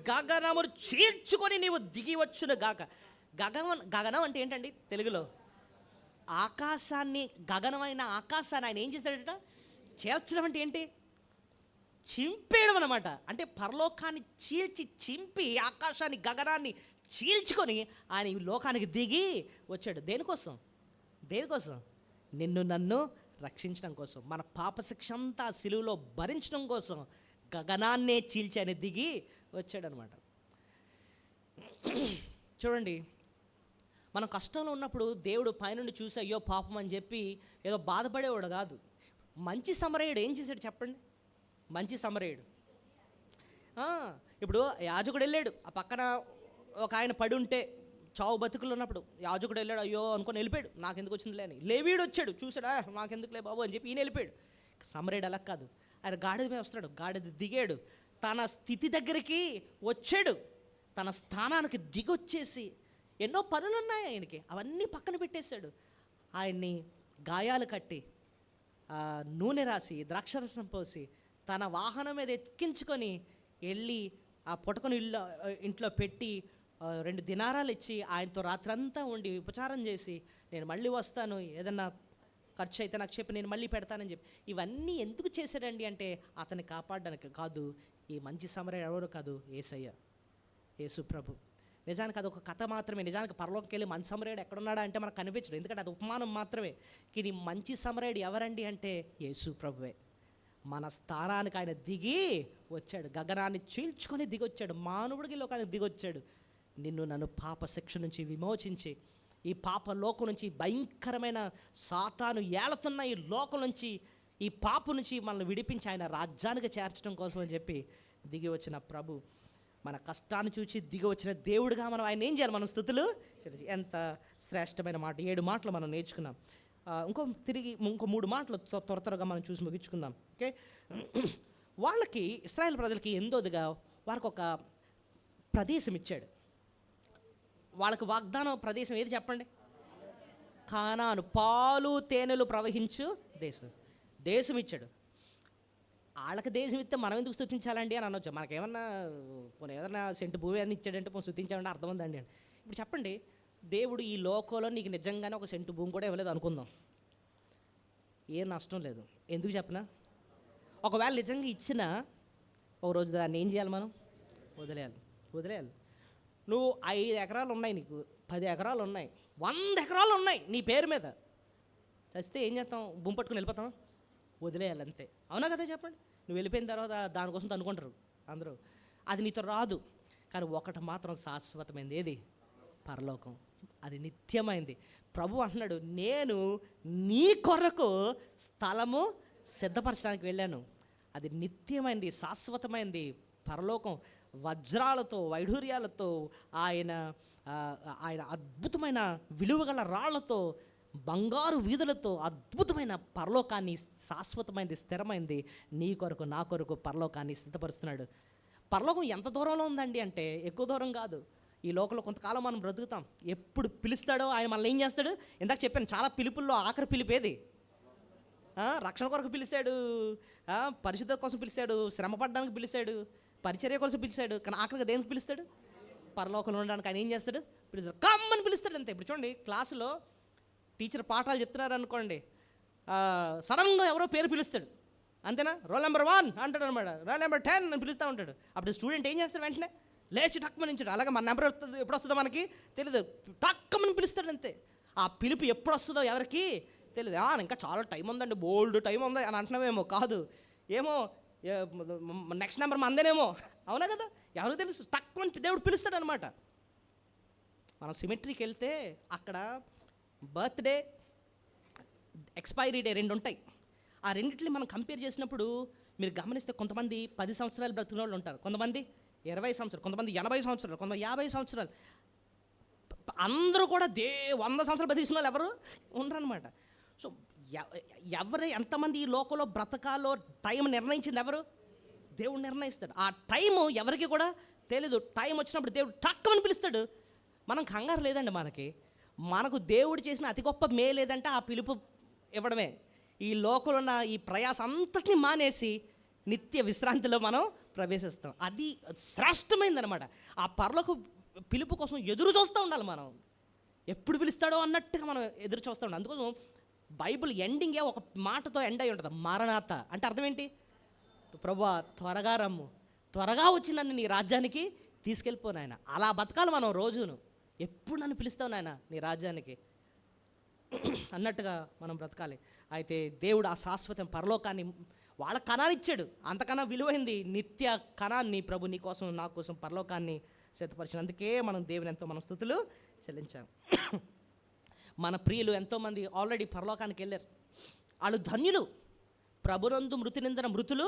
గగనమును చీల్చుకొని నీవు దిగి వచ్చును గాక. గగనం అంటే ఏంటండి తెలుగులో? ఆకాశాన్ని, గగనమైన ఆకాశాన్ని ఆయన ఏం చేశాడట? చేర్చడం అంటే ఏంటి? చింపేయడం అనమాట. అంటే పరలోకాన్ని చీల్చి చింపి ఆకాశాన్ని, గగనాన్ని చీల్చుకొని ఆయన ఈ లోకానికి దిగి వచ్చాడు. దేనికోసం? దేనికోసం? నిన్ను నన్ను రక్షించడం కోసం, మన పాపశిక్ష అంతా సిలువలో భరించడం కోసం గగనాన్నే చీల్చి ఆయన దిగి వచ్చాడనమాట. చూడండి, మనం కష్టంలో ఉన్నప్పుడు దేవుడు పైనుండి చూసి అయ్యో పాపం అని చెప్పి ఏదో బాధపడేవాడు కాదు. మంచి సమరయుడు ఏం చేశాడు చెప్పండి? మంచి సమరయుడు, ఇప్పుడు యాజకుడు వెళ్ళాడు, ఆ పక్కన ఒక ఆయన పడి ఉంటే చావు బతుకులు ఉన్నప్పుడు యాజకుడు వెళ్ళాడు, అయ్యో అనుకొని వెళ్ళిపోయాడు, నాకెందుకు వచ్చిందిలే అని. లేవీడు వచ్చాడు, చూసాడా నాకెందుకులే బాబు అని చెప్పి ఈయన వెళ్ళిపోయాడు. సమరయుడు అలా కాదు, ఆయన గాడిద మీద వస్తాడు, గాడిద దిగాడు, తన స్థితి దగ్గరికి వచ్చాడు, తన స్థానానికి దిగొచ్చేసి ఎన్నో పనులు ఉన్నాయి ఆయనకి, అవన్నీ పక్కన పెట్టేశాడు. ఆయన్ని గాయాలు కట్టి, నూనె రాసి, ద్రాక్షరసం పోసి, తన వాహనం మీద ఎక్కించుకొని వెళ్ళి ఆ పుటకను ఇంట్లో పెట్టి 2 దినారాలు ఇచ్చి ఆయనతో రాత్రంతా ఉండి ఉపచారం చేసి, నేను మళ్ళీ వస్తాను, ఏదన్నా ఖర్చు అయితే నాకు చెప్పి నేను మళ్ళీ పెడతానని చెప్పి. ఇవన్నీ ఎందుకు చేశాడండి అంటే అతన్ని కాపాడడానికి కాదు. ఈ మంచి సమరయుడు ఎవరు కాదు, యేసయ్య, యేసు ప్రభు. నిజానికి అదొక కథ మాత్రమే. నిజానికి పరలోకంకి వెళ్ళి మంచి సమరయుడు ఎక్కడున్నాడా అంటే మనకు కనిపించడు, ఎందుకంటే అది ఉపమానం మాత్రమే. కానీ మంచి సమరయుడు ఎవరండి అంటే యేసు ప్రభువే. మన స్థానానికి ఆయన దిగి వచ్చాడు, గగనాన్ని చీల్చుకొని దిగొచ్చాడు, మానవుడికి లోకానికి దిగొచ్చాడు. నిన్ను నన్ను పాప శిక్ష నుంచి విమోచించి, ఈ పాప లోకం నుంచి, భయంకరమైన సాతాను ఏలుతున్న ఈ లోకం నుంచి, ఈ పాప నుంచి మనల్ని విడిపించి ఆయన రాజ్యానికి చేర్చడం కోసం అని చెప్పి దిగి వచ్చిన ప్రభు, మన కష్టాన్ని చూసి దిగి వచ్చిన దేవుడుగా మనం ఆయన ఏం చేయాలి? మనం స్తుతులు. ఎంత శ్రేష్టమైన మాట! 7 మాటలు మనం నేర్చుకున్నాం. ఇంకో 3 మాటలు త్వరగా మనం చూసి ముగించుకుందాం. ఓకే, వాళ్ళకి, ఇశ్రాయేల్ ప్రజలకి ఎందోదిగా వారికి ఒక ప్రదేశం ఇచ్చాడు. వాళ్ళకి వాగ్దానం ప్రదేశం ఏది చెప్పండి? కానాను, పాలు తేనెలు ప్రవహించు దేశం ఇచ్చాడు. వాళ్ళకి దేశం ఇస్తే మనం ఎందుకు స్తుతించాలండి అని అనొచ్చు. మనకేమన్నా పోనీ ఏదన్నా సెంటు భూమి అని ఇచ్చాడంటే పోనీ స్తుతించాలంటే అర్థం ఉందండి అని. ఇప్పుడు చెప్పండి, దేవుడు ఈ లోకంలో నీకు నిజంగానే ఒక సెంటు భూమి కూడా ఇవ్వలేదు అనుకుందాం, ఏం నష్టం లేదు. ఎందుకు చెప్పనా? ఒకవేళ నిజంగా ఇచ్చినా ఒక రోజు దాన్ని ఏం చేయాలి? మనం వదిలేయాలి. నువ్వు 5 ఎకరాలు ఉన్నాయి, నీకు 10 ఎకరాలు ఉన్నాయి, 100 ఎకరాలు ఉన్నాయి నీ పేరు మీద, చస్తే ఏం చేస్తాం? భూమి పట్టుకుని వెళ్ళిపోతాం? వదిలేయాలి అంతే. అవునా కదా చెప్పండి? నువ్వు వెళ్ళిపోయిన తర్వాత దానికోసం అనుకుంటారు అందరూ, అది నీతో రాదు. కానీ ఒకటి మాత్రం శాశ్వతమైంది, ఏది? పరలోకం. అది నిత్యమైంది. ప్రభు అంటున్నాడు, నేను నీ కొరకు స్థలము సిద్ధపరచడానికి వెళ్ళాను. అది నిత్యమైంది, శాశ్వతమైంది పరలోకం. వజ్రాలతో, వైఢూర్యాలతో, ఆయన అద్భుతమైన విలువగల రాళ్లతో, బంగారు వీధులతో అద్భుతమైన పరలోకాన్ని, శాశ్వతమైంది, స్థిరమైంది నీ కొరకు, నా కొరకు పరలోకాన్ని సిద్ధపరుస్తున్నాడు. పరలోకం ఎంత దూరంలో ఉందండి అంటే ఎక్కువ దూరం కాదు. ఈ లోకంలో కొంతకాలం మనం బ్రతుకుతాం. ఎప్పుడు పిలుస్తాడో ఆయన మనల్ని ఏం చేస్తాడు? ఇందాక చెప్పాను, చాలా పిలుపుల్లో ఆఖరి పిలిపేది రక్షణ కొరకు పిలిచాడు, పరిశుద్ధత కోసం పిలిచాడు, శ్రమ పడడానికి పిలిచాడు, పరిచర్య కోసం పిలిచాడు. కానీ ఆఖరిగా దేనికి పిలుస్తాడు? పరలోకంలో ఉండడానికి ఆయన ఏం చేస్తాడు? పిలుస్తాడు, కమ్మని పిలుస్తాడు అంతే. ఇప్పుడు చూడండి, క్లాసులో టీచర్ పాఠాలు చెప్తున్నారు అనుకోండి, సడన్గా ఎవరో పేరు పిలుస్తాడు, అంతేనా? రోల్ నెంబర్ 1 అంటాడు అనమాట, రోల్ నెంబర్ 10 అని పిలుస్తూ ఉంటాడు. అప్పుడు స్టూడెంట్ ఏం చేస్తాడు? వెంటనే లేచి టక్కుమని నించాడు. అలాగే మన నెంబర్ ఎప్పుడు వస్తుందో మనకి తెలియదు, టక్కుమని పిలుస్తాడు అంతే. ఆ పిలుపు ఎప్పుడు వస్తుందో ఎవరికి తెలియదు. ఇంకా చాలా టైం ఉందండి, బోల్డ్ టైం ఉంది అని అంటున్నామేమో, కాదు ఏమో నెక్స్ట్ నెంబర్ మందేనేమో, అవునా కదా, ఎవరికి తెలుసు, టక్కుమని దేవుడు పిలుస్తాడు అనమాట. మనం సిమెట్రీకి వెళ్తే అక్కడ బర్త్డే, ఎక్స్పైరీ డే 2 ఉంటాయి. ఆ రెండింటిని మనం కంపేర్ చేసినప్పుడు మీరు గమనిస్తే కొంతమంది 10 సంవత్సరాలు బ్రతికిన వాళ్ళు ఉంటారు, కొంతమంది 20 సంవత్సరాలు, కొంతమంది 80 సంవత్సరాలు, కొంతమంది 50 సంవత్సరాలు. అందరూ కూడా 100 సంవత్సరాలు బతికిన వాళ్ళు ఎవరు ఉండరనమాట. సో ఎవరు ఎంతమంది ఈ లోకంలో బ్రతకాలో టైం నిర్ణయించింది ఎవరు? దేవుడు నిర్ణయిస్తాడు. ఆ టైము ఎవరికి కూడా తెలీదు. టైం వచ్చినప్పుడు దేవుడు టక్కుమని పిలుస్తాడు. మనం కంగారు లేదండి, మనకు దేవుడు చేసిన అతి గొప్ప మేలు లేదంటే ఆ పిలుపు ఇవ్వడమే. ఈ లోకంలో ఉన్న ఈ ప్రయాస అంతటిని మానేసి నిత్య విశ్రాంతిలో మనం ప్రవేశిస్తాం. అది శ్రేష్టమైందనమాట. ఆ పరలోక పిలుపు కోసం ఎదురు చూస్తూ ఉండాలి మనం. ఎప్పుడు పిలుస్తాడో అన్నట్టుగా మనం ఎదురు చూస్తూ ఉండాలి. అందుకోసం బైబిల్ ఎండింగే ఒక మాటతో ఎండ్ అయి ఉంటుంది, మారనాథ. అంటే అర్థం ఏంటి? ప్రభువా త్వరగా రమ్ము, త్వరగా వచ్చి నన్ను నీ రాజ్యానికి తీసుకెళ్ళిపో నాయన. అలా బతకాలి మనం రోజును. ఎప్పుడు నన్ను పిలుస్తావు నాయన నీ రాజ్యానికి అన్నట్టుగా మనం బ్రతకాలి. అయితే దేవుడు ఆ శాశ్వతం పరలోకాన్ని వాళ్ళ కణాన్ని ఇచ్చాడు. అంతకన్నా విలువైంది నిత్య కణాన్ని ప్రభు నీ కోసం నా కోసం పరలోకాన్ని సిద్ధపరిచినందుకే మనం దేవుని ఎంతో మనం స్తుతులు చెల్లించాం. మన ప్రియులు ఎంతోమంది ఆల్రెడీ పరలోకానికి వెళ్ళారు. వాళ్ళు ధన్యులు. ప్రభునందు మృతి నిందిన మృతులు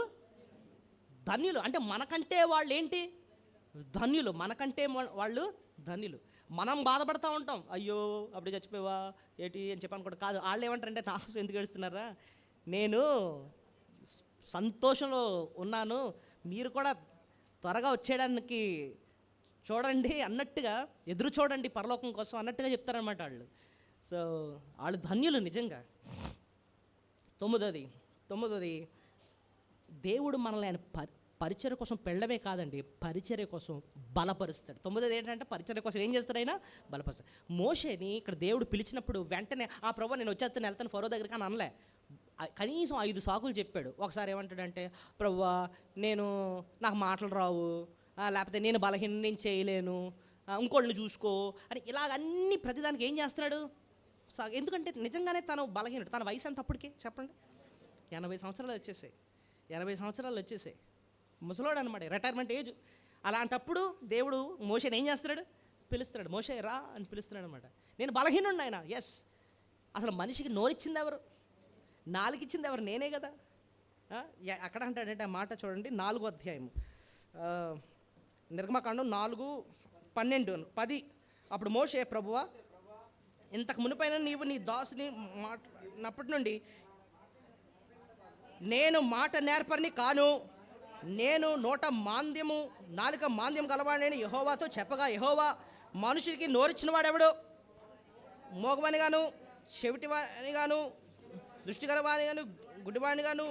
ధన్యులు. అంటే మనకంటే వాళ్ళు ఏంటి? ధన్యులు. మనకంటే వాళ్ళు ధన్యులు. మనం బాధపడతా ఉంటాం, అయ్యో అప్పుడు చచ్చిపోయావా ఏంటి అని చెప్పాను కూడా కాదు. వాళ్ళు ఏమంటారంటే నా కోసం ఎందుకు ఏడుస్తున్నారా, నేను సంతోషంలో ఉన్నాను, మీరు కూడా త్వరగా వచ్చేయడానికి చూడండి అన్నట్టుగా, ఎదురు చూడండి పరలోకం కోసం అన్నట్టుగా చెప్తారనమాట వాళ్ళు. సో వాళ్ళు ధన్యులు నిజంగా. తొమ్మిదోది దేవుడు మనల్ని ఆయన పరిచర్య కోసం పెళ్ళమే కాదండి, పరిచర్య కోసం బలపరుస్తాడు. 9ది ఏంటంటే పరిచర్య కోసం ఏం చేస్తాడు ఆయన? బలపరుస్తాడు. మోషేని ఇక్కడ దేవుడు పిలిచినప్పుడు వెంటనే ఆ ప్రభు నేను వచ్చేస్తాను వెళ్తాను ఫరో దగ్గరికి అని అనలే. కనీసం 5 సాకులు చెప్పాడు. ఒకసారి ఏమంటాడంటే, ప్రభువా నాకు మాటలు రావు, లేకపోతే నేను బలహీన, నేను చేయలేను, ఇంకోళ్ళని చూసుకో అని ఇలాగ అన్ని ప్రతిదానికి ఏం చేస్తున్నాడు? ఎందుకంటే నిజంగానే తను బలహీనుడు. తన వయసు ఎంత అప్పటికి చెప్పండి? 80 సంవత్సరాలు వచ్చేసాయి. ముసలోడు అనమాట, రిటైర్మెంట్ ఏజ్. అలాంటప్పుడు దేవుడు మోషేని ఏం చేస్తున్నాడు? పిలుస్తున్నాడు. మోషే రా అని పిలుస్తున్నాడు అనమాట. నేను బలహీనుడిని ఆయన. ఎస్, అసలు మనిషికి నోరిచ్చింది ఎవరు? నాలుగిచ్చింది ఎవరు? నేనే కదా. అక్కడ అంటాడంటే ఆ మాట చూడండి, 4వ అధ్యాయం నిర్గమకాండం 4:12-10. అప్పుడు మోషే, ప్రభువా ఇంతకు మునిపైన నీవు నీ దాసుని మాట్లాడినప్పటి నుండి నేను మాట నేర్పరిని కాను, నేను నాలుక మాంద్యం గలవాడిని యెహోవాతో చెప్పగా, యెహోవా మనుషుడికి నోరిచ్చిన వాడెవడు? మోగవాని గాను, చెవిటివాని గాను, దృష్టి గలవాని గాను, గుడ్డివాని గాను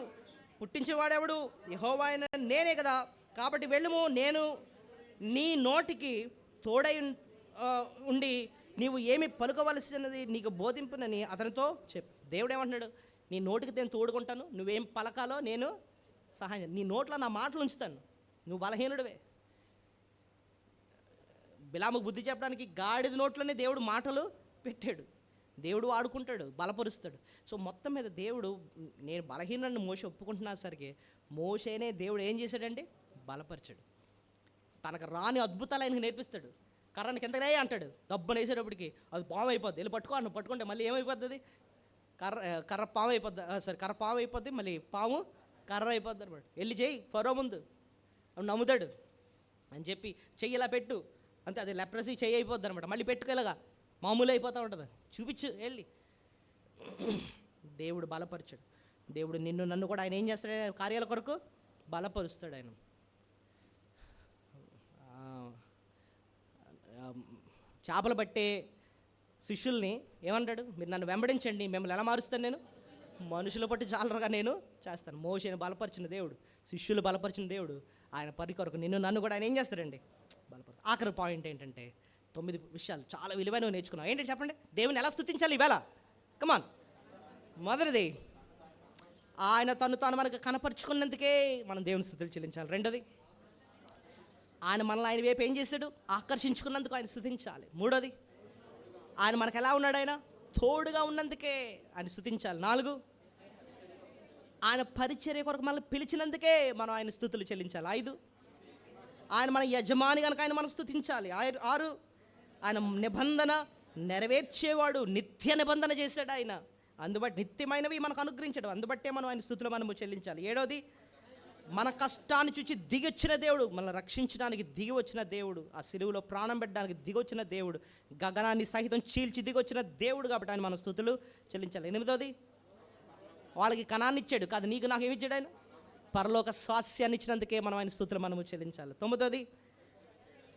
పుట్టించేవాడెవడు? యెహోవా అయిన నేనే కదా. కాబట్టి వెళ్ళుము, నేను నీ నోటికి తోడై ఉండి నీవు ఏమి పలుకవలసినది నీకు బోధింపునని అతనితో చెప్పు. దేవుడు ఏమంటున్నాడు? నీ నోటికి నేను తోడుకుంటాను, నువ్వేం పలకాలో నేను సహాయం, నీ నోట్లో నా మాటలు ఉంచుతాను. నువ్వు బలహీనుడివే. బిలాముకు బుద్ధి చెప్పడానికి గాడిద నోట్లోనే దేవుడు మాటలు పెట్టాడు. దేవుడు వాడుకుంటాడు, బలపరుస్తాడు. సో మొత్తం మీద దేవుడు, నేను బలహీనని మోషే ఒప్పుకుంటున్నా సరికి మోషేనే దేవుడు ఏం చేశాడంటే బలపరిచాడు. తనకు రాని అద్భుతాలు ఆయనకు నేర్పిస్తాడు. కర్రని కిందనే అంటాడు, దబ్బను వేసేటప్పటికి అది పాము అయిపోద్ది, వెళ్ళి పట్టుకుంటే మళ్ళీ ఏమైపోద్ది? అది కర్ర పాము అయిపోద్ది, మళ్ళీ పాము కర్ర అయిపోద్ది అనమాట. వెళ్ళి చెయ్యి ఫరో ముందు, నమ్ముతాడు అని చెప్పి చెయ్యి ఇలా పెట్టు అంతే, అది లెప్రసీ చెయ్యి అయిపోద్ది అనమాట. మళ్ళీ పెట్టుకెళ్ళగా మామూలు అయిపోతూ ఉంటుంది. చూపించు వెళ్ళి. దేవుడు బలపరిచాడు. దేవుడు నన్ను కూడా ఆయన ఏం చేస్తాడు? కార్యాల కొరకు బలపరుస్తాడు ఆయన. చేపలు పట్టే శిష్యుల్ని ఏమంటాడు? మీరు నన్ను వెంబడించండి, మిమ్మల్ని ఎలా మారుస్తాను? నేను మనుషులు పట్టి జాలరుగా నేను చేస్తాను. మోషేని బలపరిచిన దేవుడు, శిష్యులు బలపరిచిన దేవుడు, ఆయన పని కొరకు నన్ను కూడా ఆయన ఏం చేస్తాడండి? బలపరుస్తాడు. ఆఖరి పాయింట్ ఏంటంటే 9 విషయాలు చాలా విలువైనవి నేర్చుకున్నాం. ఏంటంటే చెప్పండి, దేవుని ఎలా స్తుతించాలి ఈవేళ? కమాన్. మొదటిది, ఆయన తను మనకు కనపరుచుకున్నందుకే మనం దేవుని స్తుతులు చెల్లించాలి. రెండోది, ఆయన మనల్ని ఆయన వైపు ఏం చేశాడు? ఆకర్షించుకున్నందుకు ఆయన స్తుతించాలి. మూడోది, ఆయన మనకు ఎలా ఉన్నాడు? ఆయన తోడుగా ఉన్నందుకే ఆయన స్తుతించాలి. 4, ఆయన పరిచర్య కొరకు మనల్ని పిలిచినందుకే మనం ఆయన స్తుతులు చెల్లించాలి. 5, ఆయన మన యజమాని కనుక ఆయన మనం స్తుతించాలి. 6, ఆయన నిబంధన నెరవేర్చేవాడు, నిత్య నిబంధన చేశాడు ఆయన, అందుబట్టి నిత్యమైనవి మనకు అనుగ్రహించాడు, అందుబట్టే మనం ఆయన స్తుతులు మనము చెల్లించాలి. 7, మన కష్టాన్ని చూచి దిగొచ్చిన దేవుడు, మనల్ని రక్షించడానికి దిగి వచ్చిన దేవుడు, ఆ సిలువలో ప్రాణం పెట్టడానికి దిగొచ్చిన దేవుడు, గగనాన్ని సహితం చీల్చి దిగొచ్చిన దేవుడు, కాబట్టి ఆయన మన స్తుతులు చెల్లించాలి. 8, వాళ్ళకి కణాన్ని ఇచ్చాడు, కాదు నీకు నాకు ఏమి ఇచ్చాడు? ఆయన పరలోక స్వాస్యాన్ని ఇచ్చినందుకే మనం ఆయన స్తుతులు మనము చెల్లించాలి. 9,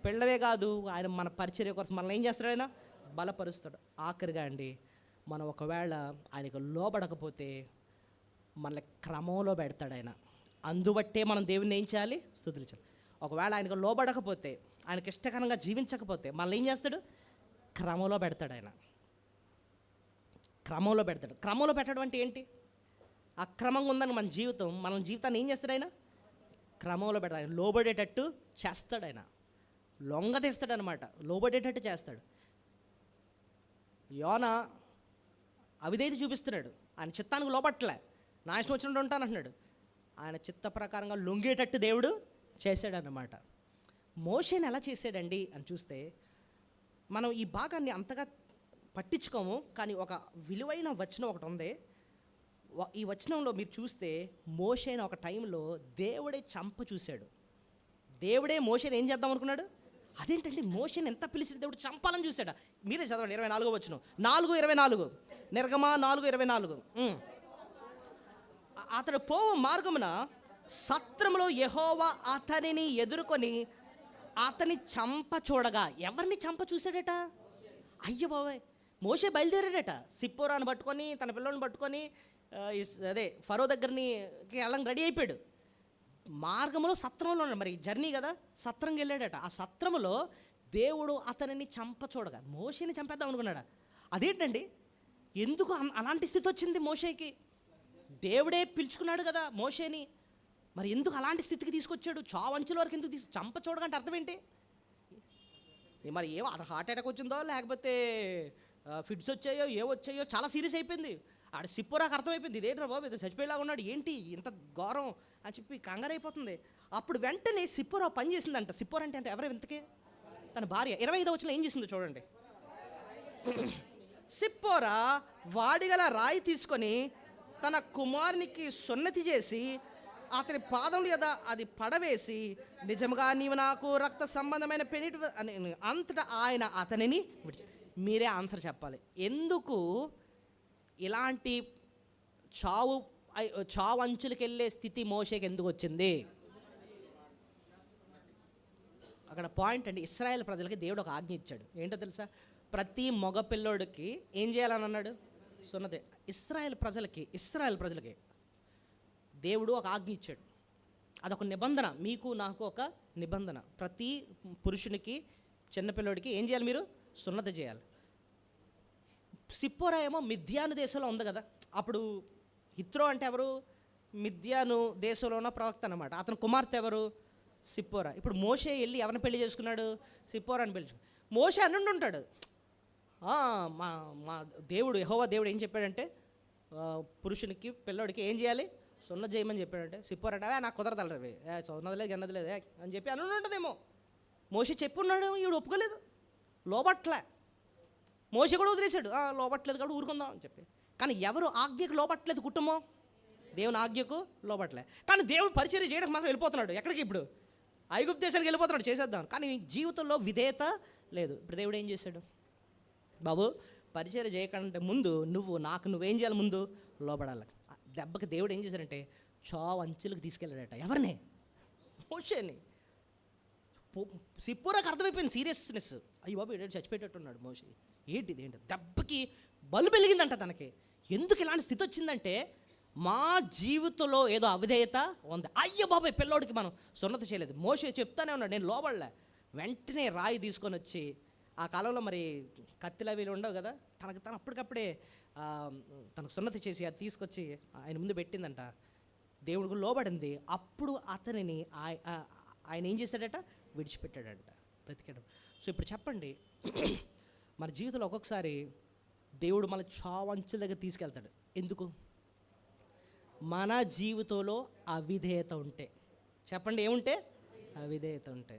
పెళ్ళవే కాదు, ఆయన మన పరిచర్య కోసం మనల్ని ఏం చేస్తాడు? ఆయన బలపరుస్తాడు. ఆఖరిగా అండి, మనం ఒకవేళ ఆయనకు లోబడకపోతే మనల్ని క్రమంలో పెడతాడు ఆయన, అందుబట్టే మనం దేవుని ఏం చేయాలి? స్తుతించాలి. ఒకవేళ ఆయనకు లోబడకపోతే, ఆయనకి ఇష్టకరంగా జీవించకపోతే మనల్ని ఏం చేస్తాడు? క్రమంలో పెడతాడు ఆయన, క్రమంలో పెడతాడు. క్రమంలో పెట్టడం అంటే ఏంటి? అక్రమంగా ఉందని మన జీవితం, మన జీవితాన్ని ఏం చేస్తాడు ఆయన? క్రమంలో పెడతాడు. ఆయన లోబడేటట్టు చేస్తాడు, ఆయన లొంగతీస్తాడు అనమాట, లోబడేటట్టు చేస్తాడు. యోనా అవిధేయత చూపిస్తున్నాడు, ఆయన చిత్తానికి లోబట్టలే, నా ఇష్టం వచ్చినట్టు ఉంటానంటున్నాడు. ఆయన చిత్త ప్రకారంగా లొంగేటట్టు దేవుడు చేశాడన్నమాట. మోషేని ఎలా చేశాడండి అని చూస్తే, మనం ఈ భాగాన్ని అంతగా పట్టించుకోము, కానీ ఒక విలువైన వచనం ఒకటి ఉంది. ఈ వచనంలో మీరు చూస్తే, మోషేని ఒక టైంలో దేవుడే చంప చూశాడు. దేవుడే మోషేని ఏం చేద్దాం అనుకున్నాడు? అదేంటండి, మోషేని ఎంత పిలిచిన దేవుడు చంపాలని చూశాడా? మీరే చదవండి 24వ వచనం, 4:24, నిర్గమ 4:24. అతడు పోవు మార్గమున సత్రములో యెహోవా అతనిని ఎదుర్కొని అతని చంప చూడగా. ఎవరిని చంప చూశాడట? అయ్య బాబాయ్, మోషే బయలుదేరాడట, సిప్పోరాను పట్టుకొని, తన పిల్లల్ని పట్టుకొని అదే ఫరో దగ్గరకి వెళ్ళడానికి రెడీ అయిపోయాడు. మార్గంలో సత్రంలో ఉన్నాడు, మరి జర్నీ కదా, సత్రంకి వెళ్ళాడట. ఆ సత్రములో దేవుడు అతనిని చంప చూడగా, మోషేని చంపేద్దాం అనుకున్నాడా? అదేంటండి, ఎందుకు అలాంటి స్థితి వచ్చింది మోషేకి? దేవుడే పిలుచుకున్నాడు కదా మోషేని, మరి ఎందుకు అలాంటి స్థితికి తీసుకొచ్చాడు? చావంచుల వరకు ఎందుకు చంప చూడగంటే అర్థం ఏంటి? మరి ఏమో హార్ట్ అటాక్ వచ్చిందో, లేకపోతే ఫిట్స్ వచ్చాయో, వచ్చాయో, చాలా సీరియస్ అయిపోయింది. ఆడ సిప్పోరాకు అర్థమైపోయింది, ఇదేంట్రా బాబు ఇతను చచ్చిపోయేలాగా ఉన్నాడు, ఏంటి ఇంత ఘోరం అని చెప్పి కంగారు అయిపోతుంది. అప్పుడు వెంటనే సిప్పోరా పని చేసిందంట. సిప్పోరా అంటే ఎవరు ఇంతకే? తన భార్య. 25వ వచనం ఏం చేసిందో చూడండి. సిప్పోరా వాడిగల రాయి తీసుకొని తన కుమారునికి సున్నతి చేసి అతని పాదముల మీద అది పడవేసి, నిజంగా నీవు నాకు రక్త సంబంధమైన పెనిటి అని అంతటా ఆయన అతనిని మీరే ఆన్సర్ చెప్పాలి. ఎందుకు ఇలాంటి చావు అంచులకి వెళ్ళే స్థితి మోషేకి ఎందుకు వచ్చింది? అక్కడ పాయింట్ అండి, ఇశ్రాయేల్ ప్రజలకి దేవుడు ఒక ఆజ్ఞ ఇచ్చాడు. ఏంటో తెలుసా? ప్రతి మగ పిల్లోడికి ఏం చేయాలని అన్నాడు? సున్నతి. ఇశ్రాయేల్ ప్రజలకి దేవుడు ఒక ఆజ్ఞ ఇచ్చాడు. అదొక నిబంధన, మీకు నాకు ఒక నిబంధన. ప్రతి పురుషునికి, చిన్నపిల్లోడికి ఏం చేయాలి? మీరు సున్నతి చేయాలి. సిప్పోరా ఏమో మిద్యాను దేశంలో ఉంది కదా. అప్పుడు హిత్రో అంటే ఎవరు? మిద్యాను దేశంలో ఉన్న ప్రవక్త అన్నమాట. అతని కుమార్తె ఎవరు? సిప్పోరా. ఇప్పుడు మోషే వెళ్ళి ఎవరిని పెళ్లి చేసుకున్నాడు? సిప్పోరాని పెళ్లి చేసుకున్నాడు. మోషే అన్నుండి ఉంటాడు, మా మా దేవుడు యెహోవా దేవుడు ఏం చెప్పాడంటే, పురుషునికి పిల్లోడికి ఏం చేయాలి? సున్నతి చేయమని చెప్పాడంటే, సిప్పోరాట నాకు కుదరదలరవి, సున్నదిలేదు గన్నదిలేదు అని చెప్పి అని ఉంటుందేమో. మోషే చెప్పున్నాడు, ఈవిడ ఒప్పుకోలేదు, లోబట్లే. మోషే కూడా వదిలేశాడు, లోబట్లేదు కాబట్టి ఊరుకుందాం అని చెప్పి. కానీ ఎవరు ఆజ్ఞకు లోబట్టలేదు? కుటుంబం దేవుని ఆజ్ఞకు లోబట్టలే. కానీ దేవుడు పరిచర్య చేయడానికి మాత్రం వెళ్ళిపోతున్నాడు. ఎక్కడికి? ఇప్పుడు ఐగుప్తు దేశానికి వెళ్ళిపోతున్నాడు, చేసేద్దాం. కానీ జీవితంలో విధేయత లేదు. ఇప్పుడు దేవుడు ఏం చేశాడు? బాబు, పరిచర్య చేయకంటే ముందు నువ్వేం చేయాలి? ముందు లోబడాలి. దెబ్బకి దేవుడు ఏం చేశాడంటే చావు అంచులకు తీసుకెళ్ళాడట. ఎవరిని? మోషేని. సిప్పోరాకు అర్థమైపోయింది సీరియస్నెస్. అయ్యి బాబు ఏడు చచ్చిపోయేటట్టున్నాడు మోషే. ఏంటి దెబ్బకి బలు వెలిగిందంట తనకి. ఎందుకు ఇలాంటి స్థితి వచ్చిందంటే, మా జీవితంలో ఏదో అవిధేయత ఉంది. అయ్య బాబాయ్, పిల్లోడికి మనం సున్నతి చేయలేదు. మోషే చెప్తానే ఉన్నాడు, నేను లోబడలే. వెంటనే రాయి తీసుకొని వచ్చి, ఆ కాలంలో మరి కత్తిలు అవి ఉండవు కదా, తను అప్పటికప్పుడే తనకు సున్నతి చేసి అది తీసుకొచ్చి ఆయన ముందు పెట్టిందంట. దేవుడికి లోబడింది. అప్పుడు అతనిని ఆయన ఏం చేశాడట? విడిచిపెట్టాడంట, బ్రతికాడు. సో ఇప్పుడు చెప్పండి, మన జీవితంలో ఒక్కొక్కసారి దేవుడు మన చావంచుల దగ్గర తీసుకెళ్తాడు. ఎందుకు? మన జీవితంలో అవిధేయత ఉంటే. చెప్పండి, ఏముంటే? అవిధేయత ఉంటే.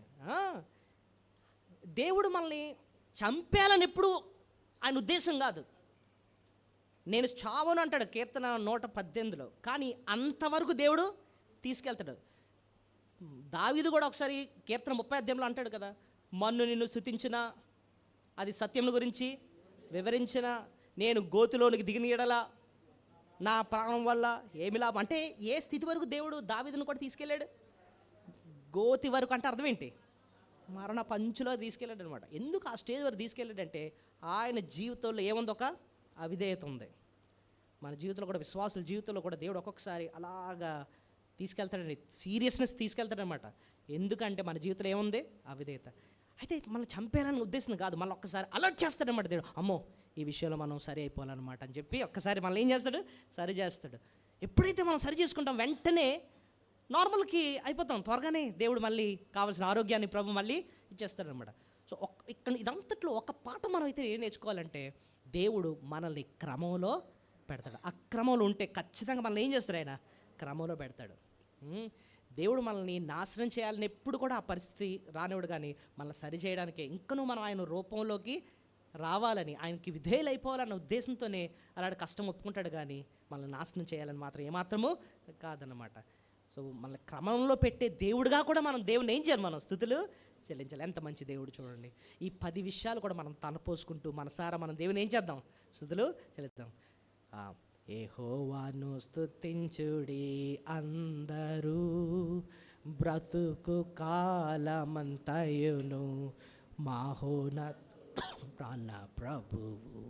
దేవుడు మనల్ని చంపేయాలని ఎప్పుడు ఆయన ఉద్దేశం కాదు. నేను చావను అంటాడు కీర్తన 118లో, కానీ అంతవరకు దేవుడు తీసుకెళ్తాడు. దావీదు కూడా ఒకసారి కీర్తన 30 అంటాడు కదా, మన్ను నిన్ను స్తుతించిన, అది సత్యం గురించి వివరించిన, నేను గోతిలోనికి దిగిన ఎడల నా ప్రాణం వల్ల ఏమి లాభం. అంటే ఏ స్థితి వరకు దేవుడు దావీదును కూడా తీసుకెళ్ళాడు? గోతి వరకు. అంటే అర్థం ఏంటి? మరణ పంచులో తీసుకెళ్ళాడు అనమాట. ఎందుకు ఆ స్టేజ్ వరకు తీసుకెళ్ళాడంటే ఆయన జీవితంలో ఏముంది? ఒక అవిధేయత ఉంది. మన జీవితంలో కూడా, విశ్వాసుల జీవితంలో కూడా దేవుడు ఒక్కొక్కసారి అలాగా తీసుకెళ్తాడండి, సీరియస్నెస్ తీసుకెళ్తాడనమాట. ఎందుకంటే మన జీవితంలో ఏముంది? అవిధేయత. అయితే మనం చంపేయాలని ఉద్దేశం కాదు, మళ్ళీ ఒక్కసారి అలర్ట్ చేస్తాడనమాట దేవుడు. అమ్మో, ఈ విషయంలో మనం సరి అయిపోవాలన్నమాట అని చెప్పి ఒక్కసారి మళ్ళీ ఏం చేస్తాడు? సరి చేస్తాడు. ఎప్పుడైతే మనం సరి చేసుకుంటాం, వెంటనే నార్మల్కి అయిపోతాం. త్వరగానే దేవుడు మళ్ళీ కావాల్సిన ఆరోగ్యాన్ని ప్రభు మళ్ళీ ఇచ్చేస్తాడనమాట. సో ఇక్కడ ఇదంతట్లో ఒక పాఠం మనం అయితే ఏం నేర్చుకోవాలంటే, దేవుడు మనల్ని క్రమంలో పెడతాడు. ఆ క్రమంలో ఉంటే ఖచ్చితంగా మనల్ని ఏం చేస్తాడు? ఆయన క్రమంలో పెడతాడు. దేవుడు మనల్ని నాశనం చేయాలని ఎప్పుడు కూడా ఆ పరిస్థితి రానివాడు, కానీ మనల్ని సరి చేయడానికే, ఇంకనూ మనం ఆయన రూపంలోకి రావాలని, ఆయనకి విధేయులైపోవాలన్న ఉద్దేశంతోనే అలాంటి కష్టం ఒప్పుకుంటాడు, కానీ మనల్ని నాశనం చేయాలని మాత్రం ఏమాత్రము కాదన్నమాట. సో మన క్రమంలో పెట్టే దేవుడుగా కూడా మనం దేవుని ఏం చేయాలి? మనం స్తుతులు చెల్లించాలి. ఎంత మంచి దేవుడు చూడండి. ఈ 10 విషయాలు కూడా మనం తనపోసుకుంటూ మనసారా మనం దేవుని ఏం చేద్దాం? స్తుతులు చెల్లిద్దాం. యెహోవాను స్తుతించుడి అందరూ, బ్రతుకు కాలమంతయును, ప్రాణ ప్రభువు,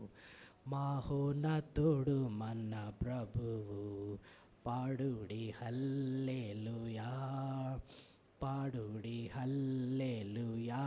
మహోన్నతుడు మన ప్రభువు, పాడుడి హల్లెలూయా, పాడుడి హల్లెలూయా.